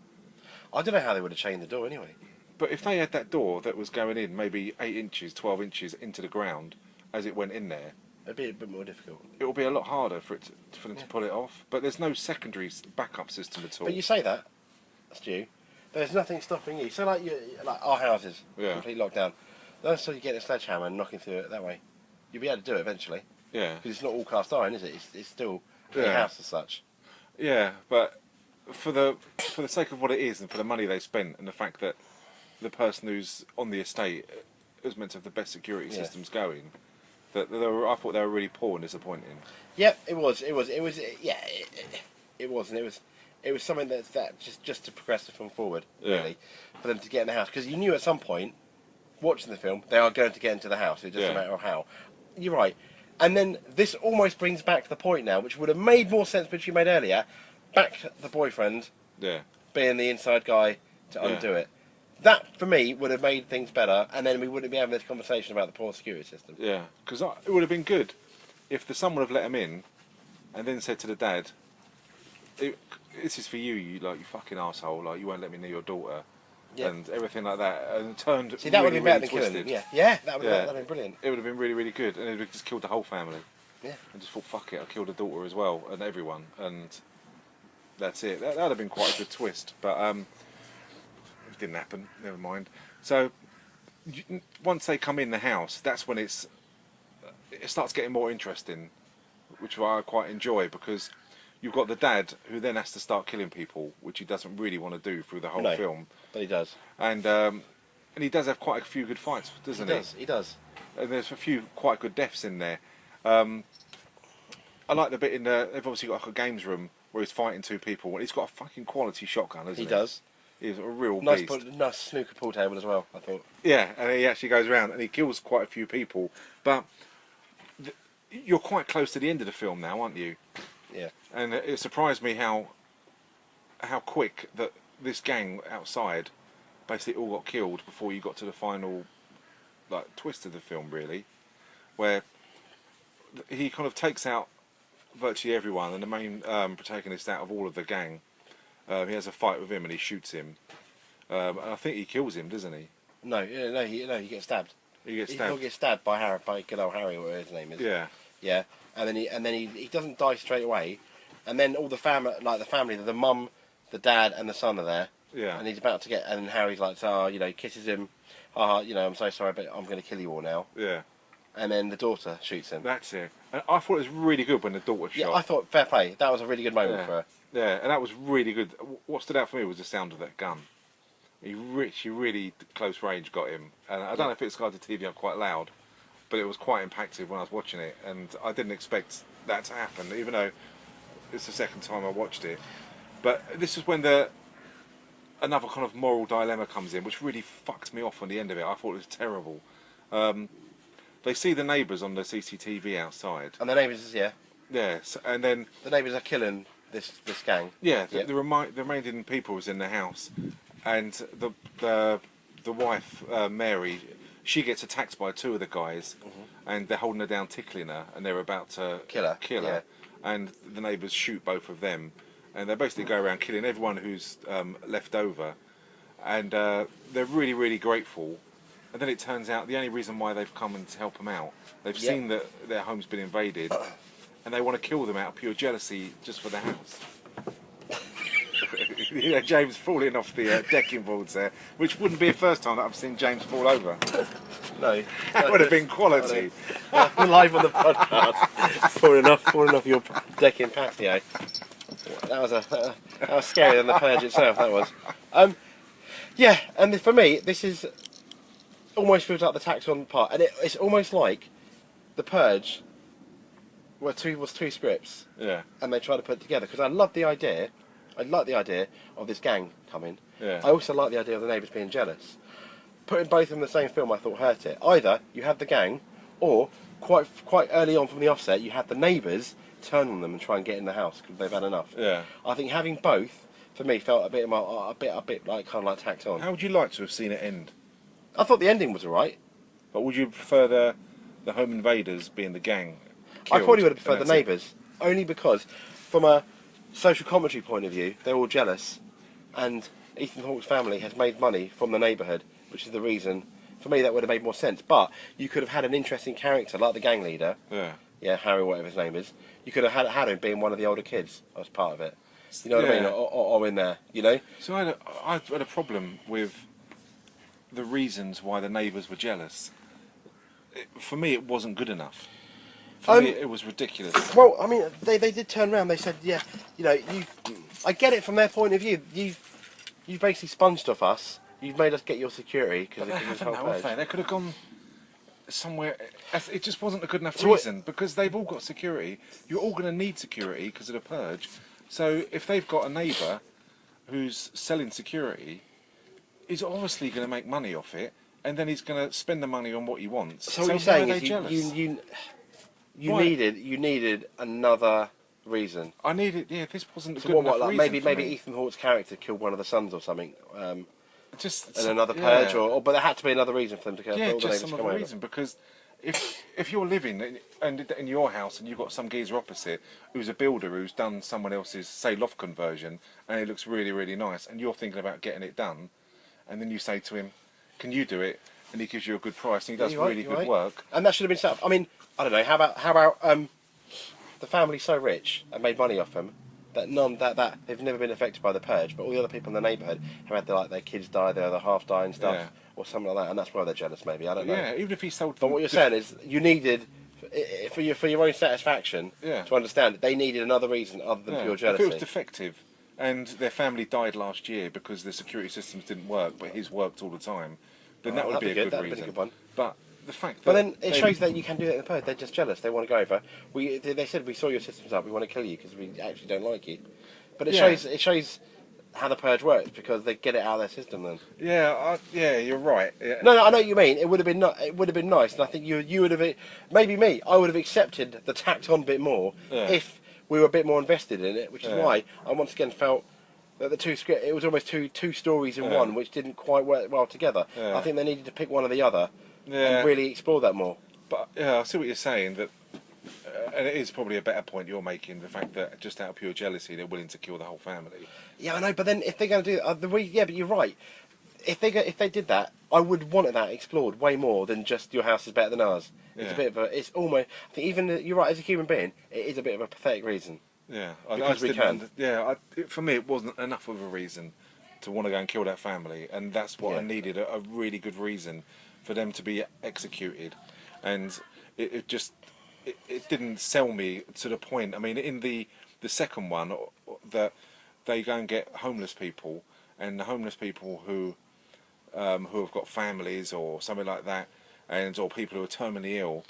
I don't know how they would have chained the door anyway. But if they had that door that was going in maybe 8 inches, 12 inches into the ground as it went in there, it'd be a bit more difficult. It will be a lot harder for them to pull it off. But there's no secondary backup system at all. But you say that, Stu. There's nothing stopping you. So like our houses, complete lockdown. That's so you get a sledgehammer and knocking through it that way. You'll be able to do it eventually. Yeah. Because it's not all cast iron, is it? It's still a house as such. Yeah, but for the sake of what it is and for the money they spent and the fact that the person who's on the estate is meant to have the best security systems going, I thought they were really poor and disappointing. Yeah, it was, and it was something that just to progress the film forward, really, for them to get in the house, because you knew at some point, watching the film, they are going to get into the house. It's just a matter of how. You're right. And then this almost brings back the point now, which would have made more sense, which you made earlier, back the boyfriend being the inside guy to undo it. That, for me, would have made things better, and then we wouldn't be having this conversation about the poor security system. Yeah, because it would have been good if the son would have let him in, and then said to the dad, "This is for you, you fucking arsehole, like you won't let me near your daughter," and everything like that, and turned. See, that would have been better really than twisted. killing him. Yeah, that would have been brilliant. It would have been really, really good, and it would have just killed the whole family. Yeah. And just thought, fuck it, I killed the daughter as well, and everyone, and that's it. That would have been quite a good twist, but it didn't happen. Never mind. So once they come in the house, that's when it starts getting more interesting, which I quite enjoy, because you've got the dad who then has to start killing people, which he doesn't really want to do through the whole film. But he does. And he does have quite a few good fights, doesn't he? He does. And there's a few quite good deaths in there. I like the bit they've obviously got a games room where he's fighting 2 people, and he's got a fucking quality shotgun, isn't he? He does. He's a real nice beast. Nice snooker pool table as well, I thought. Yeah, and he actually goes around and he kills quite a few people. But you're quite close to the end of the film now, aren't you? Yeah. And it surprised me how quick that this gang outside basically all got killed before you got to the final twist of the film, really, where he kind of takes out virtually everyone, and the main protagonist out of all of the gang, he has a fight with him and he shoots him, and I think he kills him, doesn't he? No, he gets stabbed. He gets stabbed. He'll get stabbed by good old Harry, whatever his name is. Yeah. Yeah, and then he doesn't die straight away, and then all the family, the mum, the dad, and the son are there. Yeah. And he's about to get, and Harry's like, kisses him. I'm so sorry, but I'm going to kill you all now. Yeah. And then the daughter shoots him. That's it. And I thought it was really good when the daughter shot. Yeah, I thought fair play. That was a really good moment Yeah. for her. Yeah, and that was really good. What stood out for me was the sound of that gun. She really close range got him, and I don't know if it's got the TV up quite loud, but it was quite impactful when I was watching it, and I didn't expect that to happen, even though it's the second time I watched it. But this is when another kind of moral dilemma comes in, which really fucked me off on the end of it. I thought it was terrible. They see the neighbours on the CCTV outside. And the neighbours, yeah. Yes, and then the neighbours are killing this gang. Yeah, the remaining people was in the house, and the wife Mary, she gets attacked by two of the guys, and they're holding her down, tickling her, and they're about to kill her, and the neighbours shoot both of them, and they basically go around killing everyone who's left over, and they're really, really grateful. And then it turns out the only reason why they've come and to help them out, they've seen that their home's been invaded, and they want to kill them out of pure jealousy just for the house. You know, James falling off the decking boards there, which wouldn't be the first time that I've seen James fall over. No. That would have been quality. Live on the podcast. falling off your decking patio. That was scarier than the Purge itself, that was. Yeah, and for me, this is almost feels like the tax on part, and it's almost like the Purge was two scripts, and they tried to put it together, because I like the idea of this gang coming. I also like the idea of the neighbours being jealous. Putting both in the same film, I thought hurt it. Either you have the gang, or quite early on from the offset, you have the neighbours turn on them and try and get in the house because they've had enough. I think having both for me felt a bit like kind of like tacked on. How would you like to have seen it end? I thought the ending was alright. But would you prefer the home invaders being the gang? I probably would have preferred the neighbours, only because from a social commentary point of view, they're all jealous, and Ethan Hawke's family has made money from the neighbourhood, which is the reason. For me, that would have made more sense. But you could have had an interesting character like the gang leader. Harry, whatever his name is. You could have had him being one of the older kids as part of it. You know what I mean? Or in there, you know. So I had a problem with the reasons why the neighbours were jealous. For me, it wasn't good enough. For me, it was ridiculous. Well, I mean, they did turn around. They said, yeah, you know, I get it from their point of view. You've basically sponged off us. You've made us get your security because they haven't, have they? They could have gone somewhere. It just wasn't a good enough So reason, because they've all got security. You're all going to need security because of the Purge. So if they've got a neighbour who's selling security, he's obviously going to make money off it, and then he's going to spend the money on what he wants. So what you're saying is you needed another reason. I needed, this wasn't a So good enough like reason maybe Ethan Hawke's character killed one of the sons or something. Just and another Purge, or but there had to be another reason for them to kill. Yeah, just some other reason, because if you're living in your house and you've got some geezer opposite who's a builder who's done someone else's, say, loft conversion, and it looks really, really nice, and you're thinking about getting it done, and then you say to him, "Can you do it?" and he gives you a good price, and he does really good work. And that should have been set up. I mean, I don't know. How about the family's so rich and made money off them that they've never been affected by the Purge, but all the other people in the neighbourhood have had their kids die, their other half die and stuff, or something like that, and that's why they're jealous. Maybe, I don't know. Yeah, even if he sold. But what you're saying is you needed, for your own satisfaction, to understand that they needed another reason other than pure jealousy. If it was defective, and their family died last year because the security systems didn't work, but his worked all the time, then that would be a good reason. Be a good one. But the fact that... But then it shows that you can do that in the Purge. They're just jealous. They want to go over. They said, we saw your systems up, we want to kill you because we actually don't like you. But it shows how the Purge works, because they get it out of their system then. Yeah, you're right. Yeah. No, I know what you mean. It would have been nice, and I think you would have, maybe me, I would have accepted the tacked on bit more if we were a bit more invested in it, which is why I once again felt that it was almost two stories in one, which didn't quite work well together. I think they needed to pick one or the other and really explore that more. But I see what you're saying, that and it is probably a better point you're making, the fact that just out of pure jealousy they're willing to kill the whole family. Yeah, I know, but then if they're going to do that, but you're right. If they did that, I would want that explored way more than just your house is better than ours. It's a Yeah. bit of a, it's almost, I think even, you're right, as a human being, it is a bit of a pathetic reason. Yeah, Because we just didn't can. for me, it wasn't enough of a reason to want to go and kill that family, and that's what I Yeah. needed, a really good reason for them to be executed. And it just, it didn't sell me to the point. I mean, in the second one, that they go and get homeless people, and the homeless people who have got families or something like that, and or people who are terminally ill,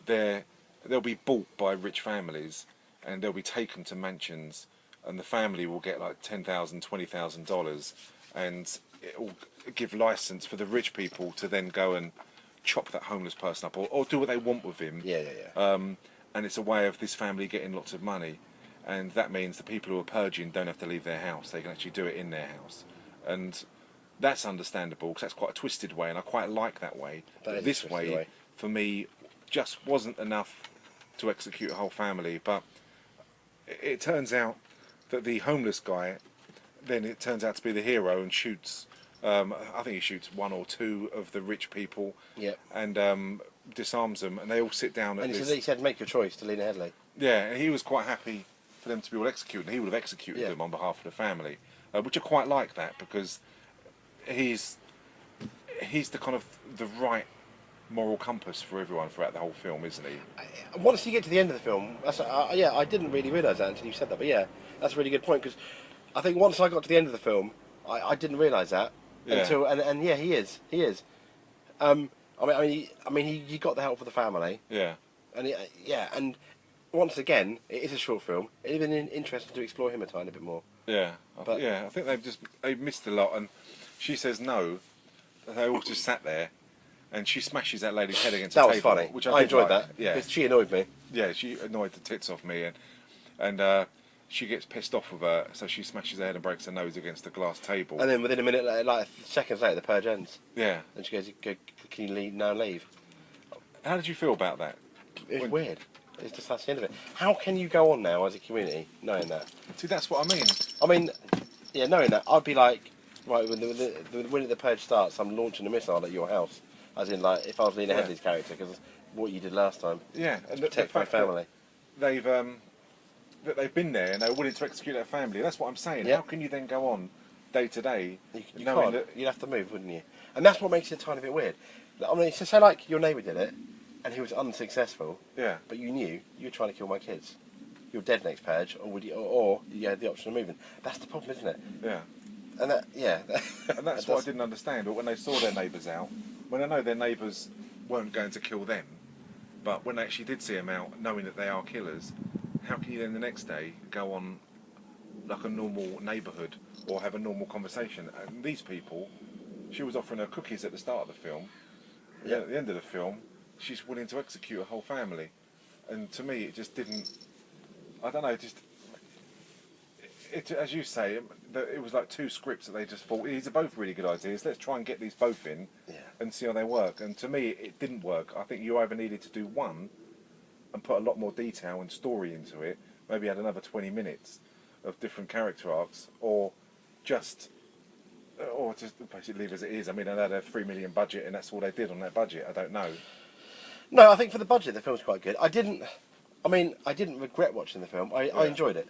they'll be bought by rich families, and they'll be taken to mansions, and the family will get like $10,000, $20,000, and it will give license for the rich people to then go and chop that homeless person up, or do what they want with him. Yeah, yeah, yeah. And it's a way of this family getting lots of money, and that means the people who are purging don't have to leave their house; they can actually do it in their house, and that's understandable because that's quite a twisted way, and I quite like that way. That But is a this twisted way, way. for me, just wasn't enough to execute a whole family. But it turns out that the homeless guy, then it turns out to be the hero and shoots. I think he shoots one or two of the rich people, Yep. and disarms them, and they all sit down at And this. he said, make your choice to Lena Headey. Yeah, and he was quite happy for them to be all executed, and he would have executed Yeah. them on behalf of the family, which I quite like that, because he's the kind of the right moral compass for everyone throughout the whole film, isn't he? Once you get to the end of the film, that's, yeah, I didn't really realise that until you said that, but yeah, that's a really good point, because I think once I got to the end of the film, I didn't realise that Yeah. until, and yeah, he is. He got the help for the family, Yeah, and yeah, and once again, it is a short film. It'd have been interesting to explore him a tiny bit more. yeah, But- I think they've missed a lot, and she says no. They all just sat there, and she smashes that lady's head against That the was table, funny. which I did enjoyed like. that. Yeah, Because she annoyed me. yeah, she annoyed the tits off me, and she gets pissed off with her, so she smashes her head and breaks her nose against the glass table. And then within a minute, like seconds later, the purge ends. Yeah, And she goes, can you leave now? Leave. how did you feel about that? It's When- weird. It's just that's the end of it. How can you go on now as a community knowing that? See, that's what I mean. I mean, yeah, knowing that, I'd be like, right, when the purge starts, I'm launching a missile at your house. As in, like, if I was Lena Yeah. Headey's character, because what you did last time. Yeah, and To protect my fact that family. they've been there and they're willing to execute their family. That's what I'm saying. Yeah. How can you then go on day to day You knowing can't. that? You'd have to move, wouldn't you? And that's what makes it a tiny bit weird. I mean, so say like your neighbour did it, and he was unsuccessful, Yeah, but you knew you were trying to kill my kids. You're dead next purge, or you had the option of moving. That's the problem, isn't it? yeah. And that, yeah. And that's what I didn't understand. But when they saw their neighbours out, when I know their neighbours weren't going to kill them, but when they actually did see them out, knowing that they are killers, how can you then the next day go on like a normal neighbourhood or have a normal conversation? And these people, she was offering her cookies at the start of the film. Yeah. At the end of the film, she's willing to execute a whole family, and to me, it just didn't. I don't know. It, as you say, it was like two scripts that they just thought these are both really good ideas. Let's try and get these both in Yeah. and see how they work. And to me, it didn't work. I think you either needed to do one and put a lot more detail and story into it. Maybe add another 20 minutes of different character arcs, or just basically leave as it is. I mean, they had a $3 million budget, and that's all they did on that budget. I don't know. No, I think for the budget, the film's quite good. I didn't regret watching the film. I Yeah. enjoyed it.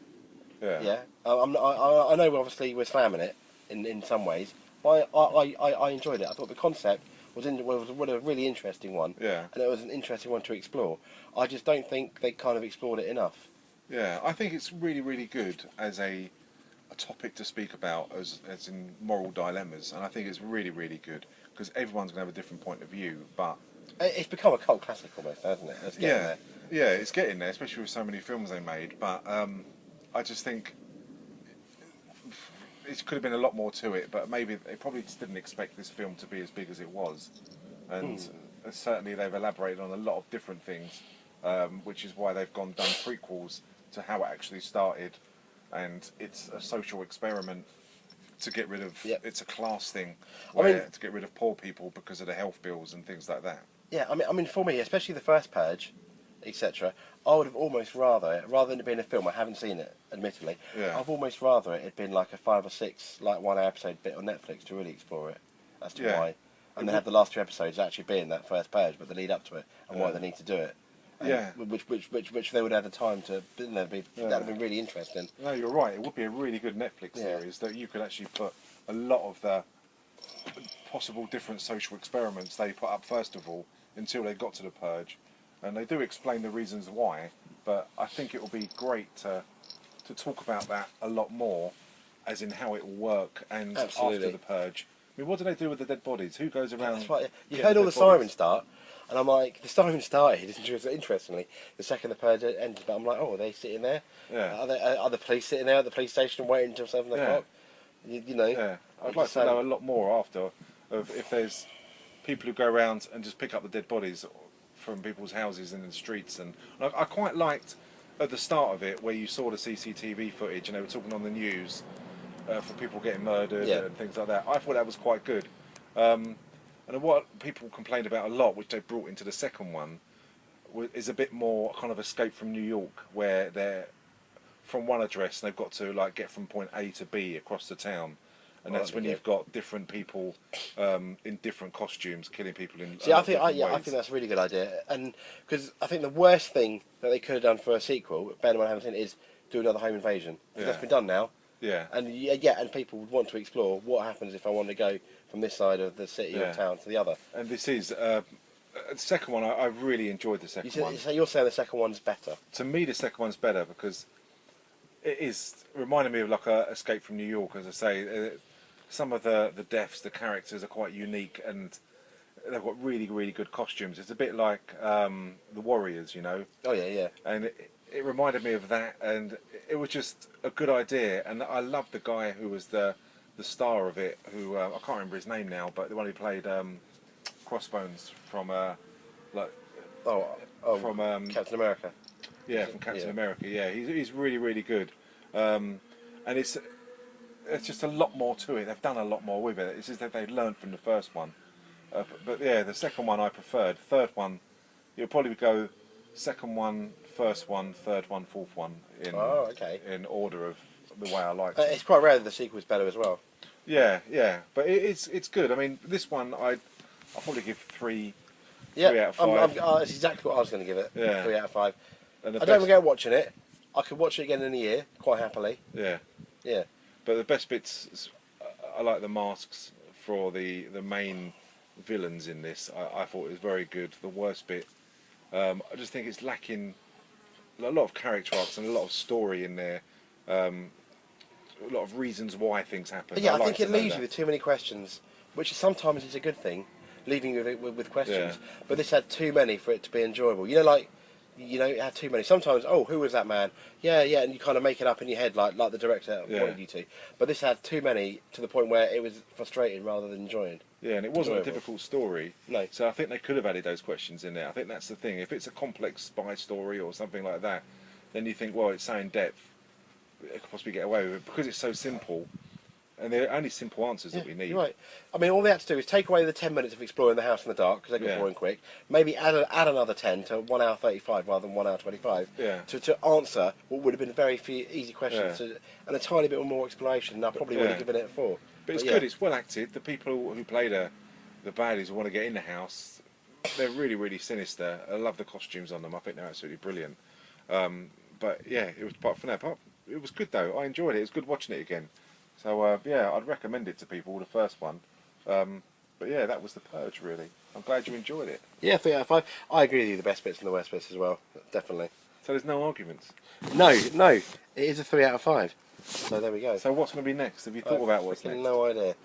Yeah. Yeah. I know obviously we're slamming it in some ways, but I enjoyed it. I thought the concept was a really interesting one. Yeah. And it was an interesting one to explore. I just don't think they kind of explored it enough. Yeah, I think it's really, really good as a topic to speak about as in moral dilemmas, and I think it's really, really good because everyone's going to have a different point of view. But It's become a cult classic almost, hasn't it? It's getting there. yeah, it's getting there, especially with so many films they made. But I just think it could have been a lot more to it. But maybe they probably just didn't expect this film to be as big as it was, and certainly they've elaborated on a lot of different things, which is why they've done prequels to how it actually started, and it's a social experiment to get rid of. Yep. It's a class thing, I mean- to get rid of poor people because of the health bills and things like that. Yeah, I mean, for me, especially the first Purge, etc., I would have almost rather than it being a film, I haven't seen it, admittedly, Yeah. I've almost rather it had been like a 5 or 6, like 1 episode bit on Netflix to really explore it as to Yeah. why. and they had the last 2 episodes actually being that first Purge, but the lead up to it and why they need to do it. Yeah. Which they would have the time to. That'd be really interesting. No, you're right. It would be a really good Netflix series that you could actually put a lot of the possible different social experiments they put up first of all until they got to the Purge, and they do explain the reasons why. But I think it will be great to talk about that a lot more, as in how it will work and after the Purge. I mean, what do they do with the dead bodies? Who goes around? That's right. You heard all the sirens start, and I'm like, the sirens started. Interestingly, the second the Purge ended, but I'm like, oh, are they sitting there? Yeah. Are the police sitting there at the police station waiting until 7 o'clock? You know. Yeah. I'd like to know a lot more after of if there's people who go around and just pick up the dead bodies from people's houses and in the streets. And I quite liked at the start of it where you saw the CCTV footage and they were talking on the news for people getting murdered and things like that. I thought that was quite good. And what people complained about a lot, which they brought into the second one, is a bit more kind of Escape from New York, where they're from one address and they've got to like get from point A to B across the town. And that's when you've got different people in different costumes killing people in. See, I think that's a really good idea, and because I think the worst thing that they could have done for a sequel, bear in mind Hamilton, is do another home invasion. Because that's been done now. Yeah. And and people would want to explore what happens if I want to go from this side of the city or town to the other. And this is the second one. I really enjoyed the second one. So you're saying the second one's better? To me, the second one's better because it is reminding me of like a Escape from New York, as I say. Some of the deaths, the characters are quite unique, and they've got really, really good costumes. It's a bit like the Warriors, you know. Oh yeah. And it reminded me of that, and it was just a good idea. And I loved the guy who was the star of it, who I can't remember his name now, but the one who played Crossbones from from Captain America. Yeah, from Captain America. Yeah, he's really, really good, and it's just a lot more to it. They've done a lot more with it. It's just that they've learned from the first one. But yeah, the second one I preferred. Third one, you'll probably go second one, first one, third one, fourth one in order of the way I liked it. It's quite rare that the sequel's better as well. Yeah, but it's good. I mean, this one I'll probably give 3 out of 5. That's exactly what I was going to give it. Yeah. 3 out of 5. And I don't regret watching it. I could watch it again in a year quite happily. Yeah. Yeah. But the best bits, I like the masks for the main villains in this. I thought it was very good. The worst bit, I just think it's lacking a lot of character arcs and a lot of story in there. A lot of reasons why things happen. But yeah, I think it leaves you with too many questions, which sometimes is a good thing, leaving you with questions. Yeah. But this had too many for it to be enjoyable. It had too many. Sometimes, who was that man? Yeah, and you kind of make it up in your head, like the director wanted you to. But this had too many to the point where it was frustrating rather than enjoying. Yeah, and it wasn't a difficult story. No. So I think they could have added those questions in there. I think that's the thing. If it's a complex spy story or something like that, then you think, well, it's so in depth, it could possibly get away with it. Because it's so simple, and they're only simple answers that we need. Right. I mean, all they had to do is take away the 10 minutes of exploring the house in the dark, because they got boring quick. Maybe add another 10 to 1 hour 35 rather than 1 hour 25. Yeah. To answer what would have been very few easy questions and a tiny bit more exploration. And I probably would have given it a 4. But it's good. It's well acted. The people who play the baddies who want to get in the house, they're really, really sinister. I love the costumes on them. I think they're absolutely brilliant. But yeah, it was apart from that. It was good though. I enjoyed it. It was good watching it again. So I'd recommend it to people, the first one. But yeah, that was the Purge really. I'm glad you enjoyed it. Yeah, 3 out of 5. I agree with you, the best bits and the worst bits as well, definitely. So there's no arguments? No, it is a 3 out of 5. So there we go. So what's going to be next? Have you thought about what's next? No idea.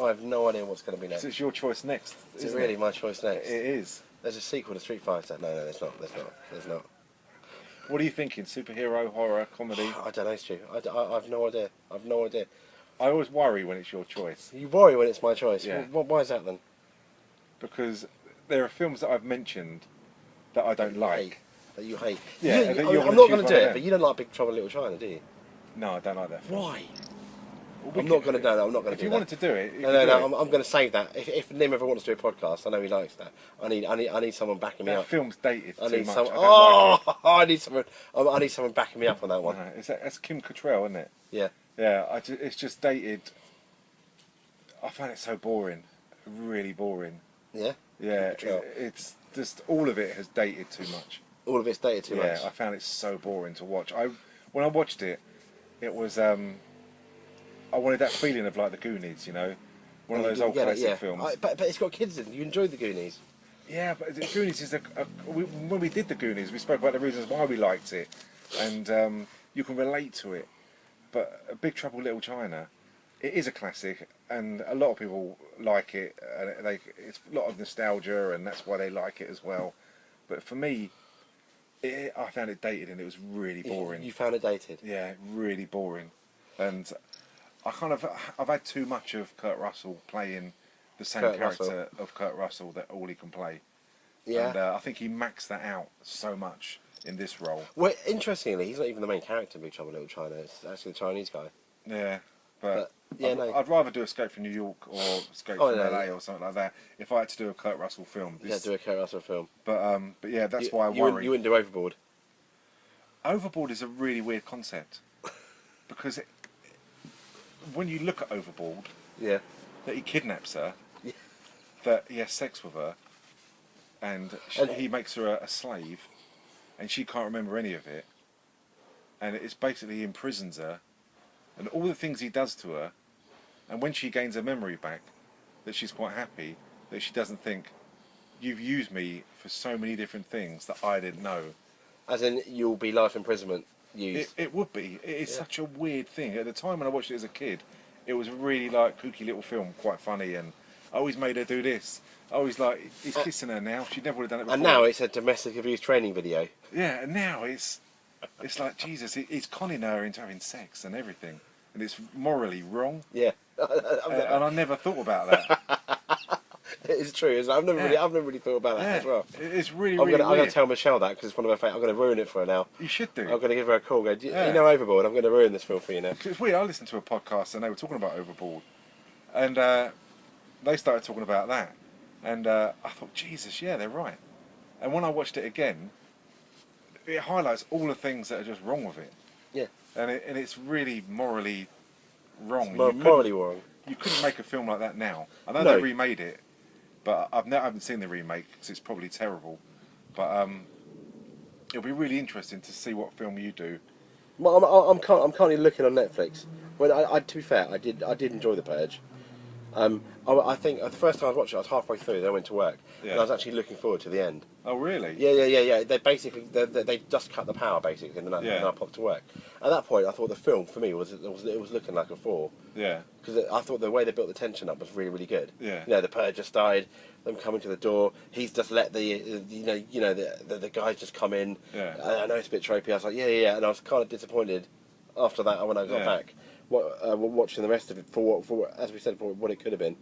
I have no idea what's going to be next. So it's your choice next, It's really my choice next. It is. There's a sequel to Street Fighter. No, there's not. What are you thinking? Superhero, horror, comedy? I don't know, Stu. I've no idea. I always worry when it's your choice. You worry when it's my choice. Yeah. Why is that then? Because there are films that I've mentioned that I don't like. That you hate. Yeah, I'm not going to do it, but you don't like Big Trouble in Little China, do you? No, I don't like that film. Why? I'm not going to do that. I'm not going to do that. If you wanted to do it, No, I'm going to save that. If Nim ever wants to do a podcast, I know he likes that. I need someone backing me up. That film's dated too much. I need someone backing me up on that one. No, that's Kim Cattrall, isn't it? Yeah. Yeah, it's just dated. I find it so boring. really boring. Yeah. Yeah, Good trial. it's just all of it has dated too much. All of it's dated too much. Yeah, I found it so boring to watch. When I watched it, it was I wanted that feeling of like the Goonies, you know, one of You those didn't old get it, classic yeah. films. But it's got kids in. You enjoyed the Goonies. Yeah, but the Goonies is when we did the Goonies, we spoke about the reasons why we liked it, and you can relate to it. But A Big Trouble in Little China, it is a classic, and a lot of people like it. And it's a lot of nostalgia, and that's why they like it as well. But for me, I found it dated, and it was really boring. You found it dated. Yeah, really boring, and I've had too much of Kurt Russell playing the same Kurt character Russell. of Kurt Russell that all he can play. Yeah. And I think he maxed that out so much in this role. Well, interestingly, he's not even the main character in Big Trouble in Little China. It's actually the Chinese guy. Yeah, but yeah, I'd rather do Escape from New York or Escape from LA or something like that if I had to do a Kurt Russell film. Yeah, do a Kurt Russell film. But yeah, that's why I worry. You wouldn't do Overboard. Overboard is a really weird concept because when you look at Overboard, Yeah. that he kidnaps her, Yeah. that he has sex with her, and he makes her a slave, and she can't remember any of it, and it's basically he imprisons her, and all the things he does to her, and when she gains her memory back, that she's quite happy, that she doesn't think, you've used me for so many different things that I didn't know. As in, you'll be life imprisonment used. It would be. It is such a weird thing. At the time when I watched it as a kid, it was really like kooky little film, quite funny, and I always made her do this. I always like, he's kissing her now. She never would have done it before. And now it's a domestic abuse training video. Yeah, and now it's like, Jesus, he's conning her into having sex and everything, and it's morally wrong. Yeah. And I never thought about that. It's true. I've never really thought about that as well. It's really, I'm really gonna weird. tell Michelle that because it's one of her favourites. I'm going to ruin it for her now. You should do. I'm going to give her a call. Go, you know Overboard? I'm going to ruin this film for you now. It's weird. I listened to a podcast and they were talking about Overboard, and they started talking about that, and I thought, Jesus, yeah, they're right. And when I watched it again, it highlights all the things that are just wrong with it. Yeah. And it's really morally wrong. It's morally wrong. You couldn't make a film like that now. I know No. they remade it, but I haven't seen the remake because it's probably terrible. But it'll be really interesting to see what film you do. Well, I'm currently looking on Netflix. Well, to be fair, I did enjoy The Purge. I think the first time I watched it, I was halfway through. Then I went to work, and I was actually looking forward to the end. Oh, really? Yeah. They basically they just cut the power basically, and then I popped to work. At that point, I thought the film for me was looking like a 4. Yeah. Because I thought the way they built the tension up was really, really good. Yeah. You know, the Purge just died, them coming to the door. He's just let the guys just come in. Yeah. I know it's a bit tropey. I was like, yeah, and I was kind of disappointed after that when I got back. Watching the rest of it for as we said, for what it could have been.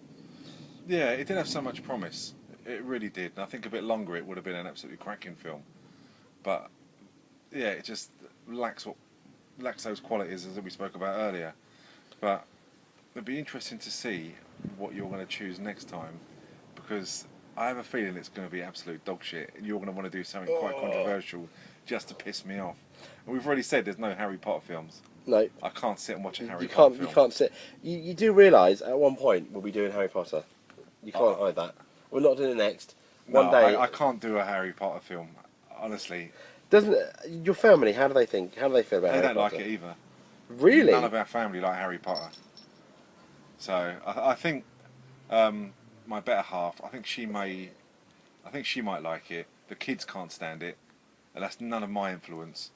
Yeah, it did have so much promise. It really did. And I think a bit longer it would have been an absolutely cracking film. But yeah, it just lacks those qualities as we spoke about earlier. But it'd be interesting to see what you're going to choose next time, because I have a feeling it's going to be absolute dog shit, and you're going to want to do something quite controversial just to piss me off. And we've already said there's no Harry Potter films. No. I can't sit and watch a Harry Potter film. You can't sit. You do realise at one point we'll be doing Harry Potter. You can't hide that. We're not doing it next. One day. I can't do a Harry Potter film, honestly. Doesn't your family? How do they think? How do they feel about Harry They Potter? don't like it either. Really? None of our family like Harry Potter. So I think my better half. I think she might like it. The kids can't stand it, and that's none of my influence.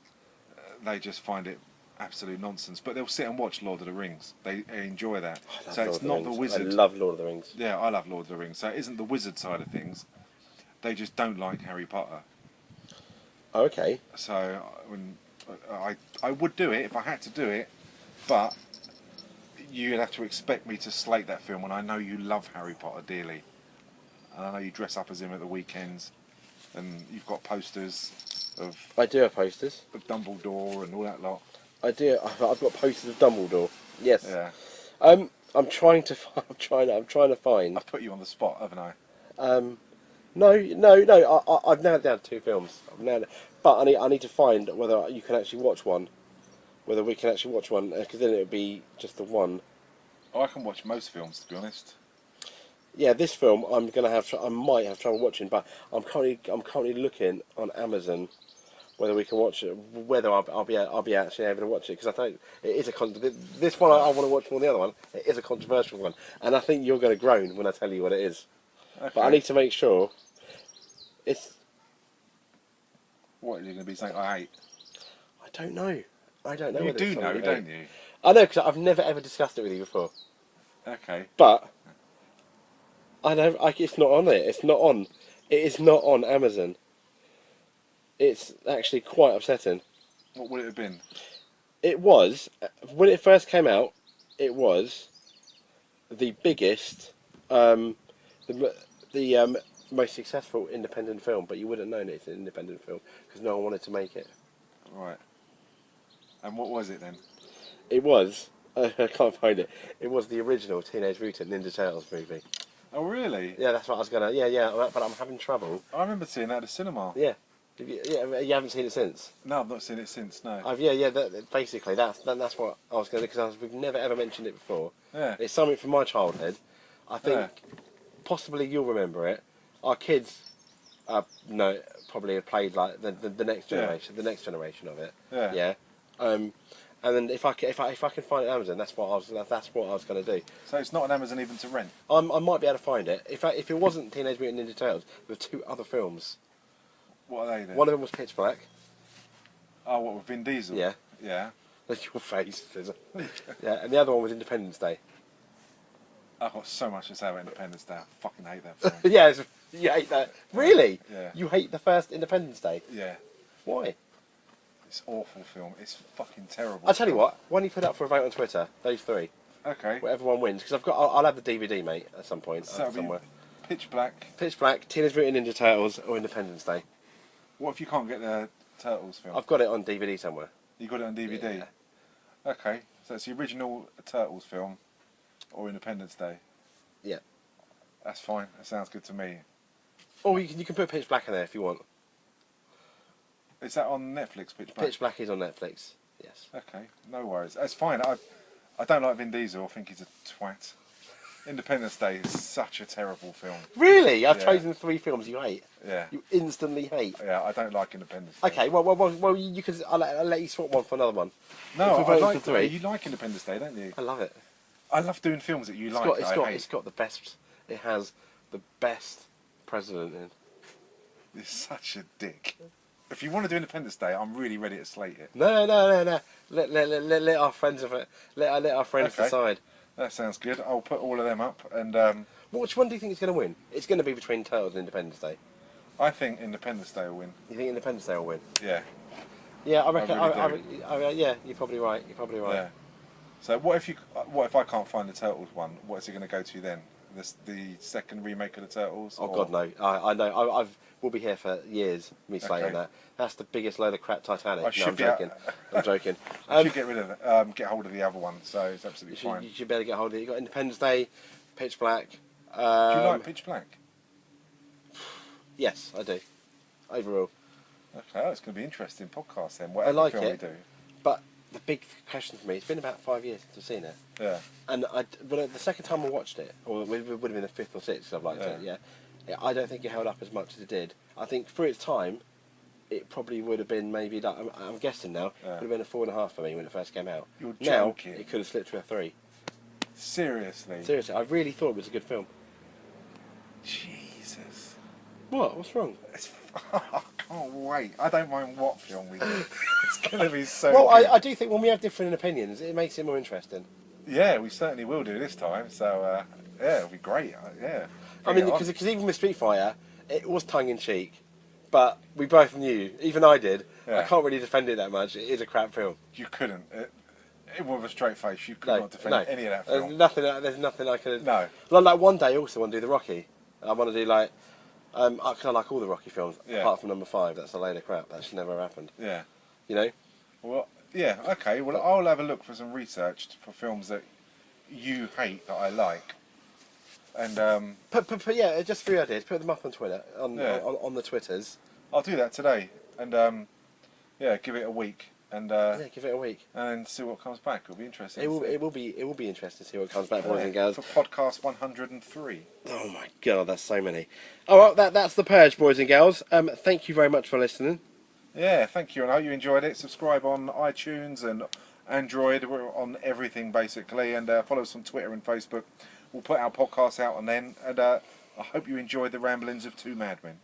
They just find it absolute nonsense. But they'll sit and watch Lord of the Rings. They enjoy that. So it's not the wizard. I love Lord of the Rings. Yeah, I love Lord of the Rings. So it isn't the wizard side of things. They just don't like Harry Potter. Oh, okay. So I would do it if I had to do it, but you'd have to expect me to slate that film when I know you love Harry Potter dearly. And I know you dress up as him at the weekends, and you've got posters of I do have posters. Dumbledore and all that lot. I do. I've got posters of Dumbledore. Yes. Yeah. I'm trying to find. I've put you on the spot, haven't I? No. I've narrowed down 2 films. But I need to find whether you can actually watch one. Whether we can actually watch one, because then it would be just the one. Oh, I can watch most films, to be honest. Yeah, this film I'm gonna have. I might have trouble watching, but I'm currently looking on Amazon whether we can watch it, whether I'll be actually able to watch it, because I think it is this one I want to watch more than the other one. It is a controversial one, and I think you're going to groan when I tell you what it is. Okay. But I need to make sure it's. What, are you going to be saying I hate? I don't know. I don't know. You whether it's do something know, you don't hate. you? I know, because I've never ever discussed it with you before. Okay. But I know it's not on it. It's not on. It is not on Amazon. It's actually quite upsetting. What would it have been? It was when it first came out. It was the biggest, the most successful independent film, but you wouldn't know it's an independent film because no one wanted to make it. Right. And what was it then? It was. I can't find it. It was the original Teenage Mutant Ninja Turtles movie. Oh, really? Yeah, that's what I was gonna. Yeah, but I'm having trouble. I remember seeing that at the cinema. Yeah, you haven't seen it since. No, I've not seen it since. No. Basically, that's what I was gonna do because we've never ever mentioned it before. Yeah. It's something from my childhood. I think Yeah. possibly you'll remember it. Our kids, no, probably have played like the next generation, the next generation of it. Yeah. Yeah. And then if I can find it on Amazon, that's what I was going to do. So it's not on Amazon even to rent. I might be able to find it. If it wasn't Teenage Mutant Ninja Turtles, there were two other films. What are they then? One of them was Pitch Black. Oh, what, with Vin Diesel? Yeah. Yeah. That's your face. Yeah, and the other one was Independence Day. I've got so much to say about Independence Day. I fucking hate that film. Yeah, you hate that. Really? Yeah. You hate the first Independence Day? Yeah. Why? It's an awful film. It's fucking terrible. I'll tell you what. Why don't you put up for a vote on Twitter? Those three. Okay. Whatever one wins, because I'll have the DVD, mate, at some point So it'll be somewhere. Pitch Black. Pitch Black, Teenage Mutant Ninja Turtles, or Independence Day. What if you can't get the Turtles film? I've got it on DVD somewhere. You got it on DVD? Yeah. Okay. So it's the original Turtles film or Independence Day? Yeah. That's fine. That sounds good to me. Or you can put Pitch Black in there if you want. Is that on Netflix, Pitch Black? Pitch Black is on Netflix. Yes. Okay. No worries. That's fine. I don't like Vin Diesel. I think he's a twat. Independence Day is such a terrible film. Really? I've Yeah. chosen three films you hate. Yeah. You instantly hate. Yeah, I don't like Independence Day. Okay, well, you could. I'll let you swap one for another one. No, If we I vote like for three. You like Independence Day, don't you? I love it. I love doing films that you like. It's got the best. It has the best president in. You're such a dick. If you want to do Independence Day, I'm really ready to slate it. No. Let our friends of it. Let our friends Okay. decide. That sounds good. I'll put all of them up, and Which one do you think is going to win? It's going to be between Turtles and Independence Day. I think Independence Day will win. You think Independence Day will win? Yeah. Yeah, I reckon. really Yeah, you're probably right. Yeah. So what if I can't find the Turtles one? What is it going to go to then? The second remake of the Turtles? Oh or- God, no! I know. We'll be here for years. Me slating Okay. that. That's the biggest load of crap. Titanic. I No, should I'm be joking. I'm joking. I should get rid of it. Get hold of the other one. So it's absolutely fine. You should better get hold of it. You got Independence Day, Pitch Black. Do you like Pitch Black? Yes, I do. Overall, Okay, oh, it's going to be an interesting podcast then. I Whatever like film it. we do. but the big question for me. It's been about 5 years since I've seen it, Yeah. and the second time I watched it, or it would have been the fifth or sixth. I've liked it. Yeah. I don't think it held up as much as it did. I think for its time, it probably would have been maybe like I'm guessing now. Yeah. Would have been a 4.5 for me when it first came out. You're now joking. it could have slipped to a 3. Seriously. Seriously, I really thought it was a good film. Jesus. What? What's wrong? I can't wait. I don't mind what film we do. It's going to be so Well, good. I do think when we have different opinions, it makes it more interesting. Yeah, we certainly will do this time. So, yeah, it'll be great. Yeah. I mean, Bring it on. because even with Street Fighter, it was tongue in cheek, but we both knew, even I did. Yeah. I can't really defend it that much. It is a crap film. You couldn't. With a straight face, you could No, not defend no. any of that There's film. nothing I could. No. Like one day, I also want to do the Rocky. I want to do like, I kind of like all the Rocky films, Yeah. apart from number 5. That's a load of crap. That should never have happened. Yeah. You know. Well, yeah, okay. Well, I'll have a look for some research for films that you hate that I like. And But yeah, just 3 ideas. Put them up on Twitter, Yeah. on the Twitters. I'll do that today. And yeah, give it a week. and Yeah, give it a week. and see what comes back. It'll be interesting. It will be interesting to see what comes back, boys and girls. For podcast 103. Oh my god, that's so many. Oh well, that's the Purge, boys and girls. Thank you very much for listening. Yeah, thank you, and I hope you enjoyed it. Subscribe on iTunes and Android. We're on everything basically, and follow us on Twitter and Facebook. We'll put our podcasts out on then, and I hope you enjoyed the ramblings of two madmen.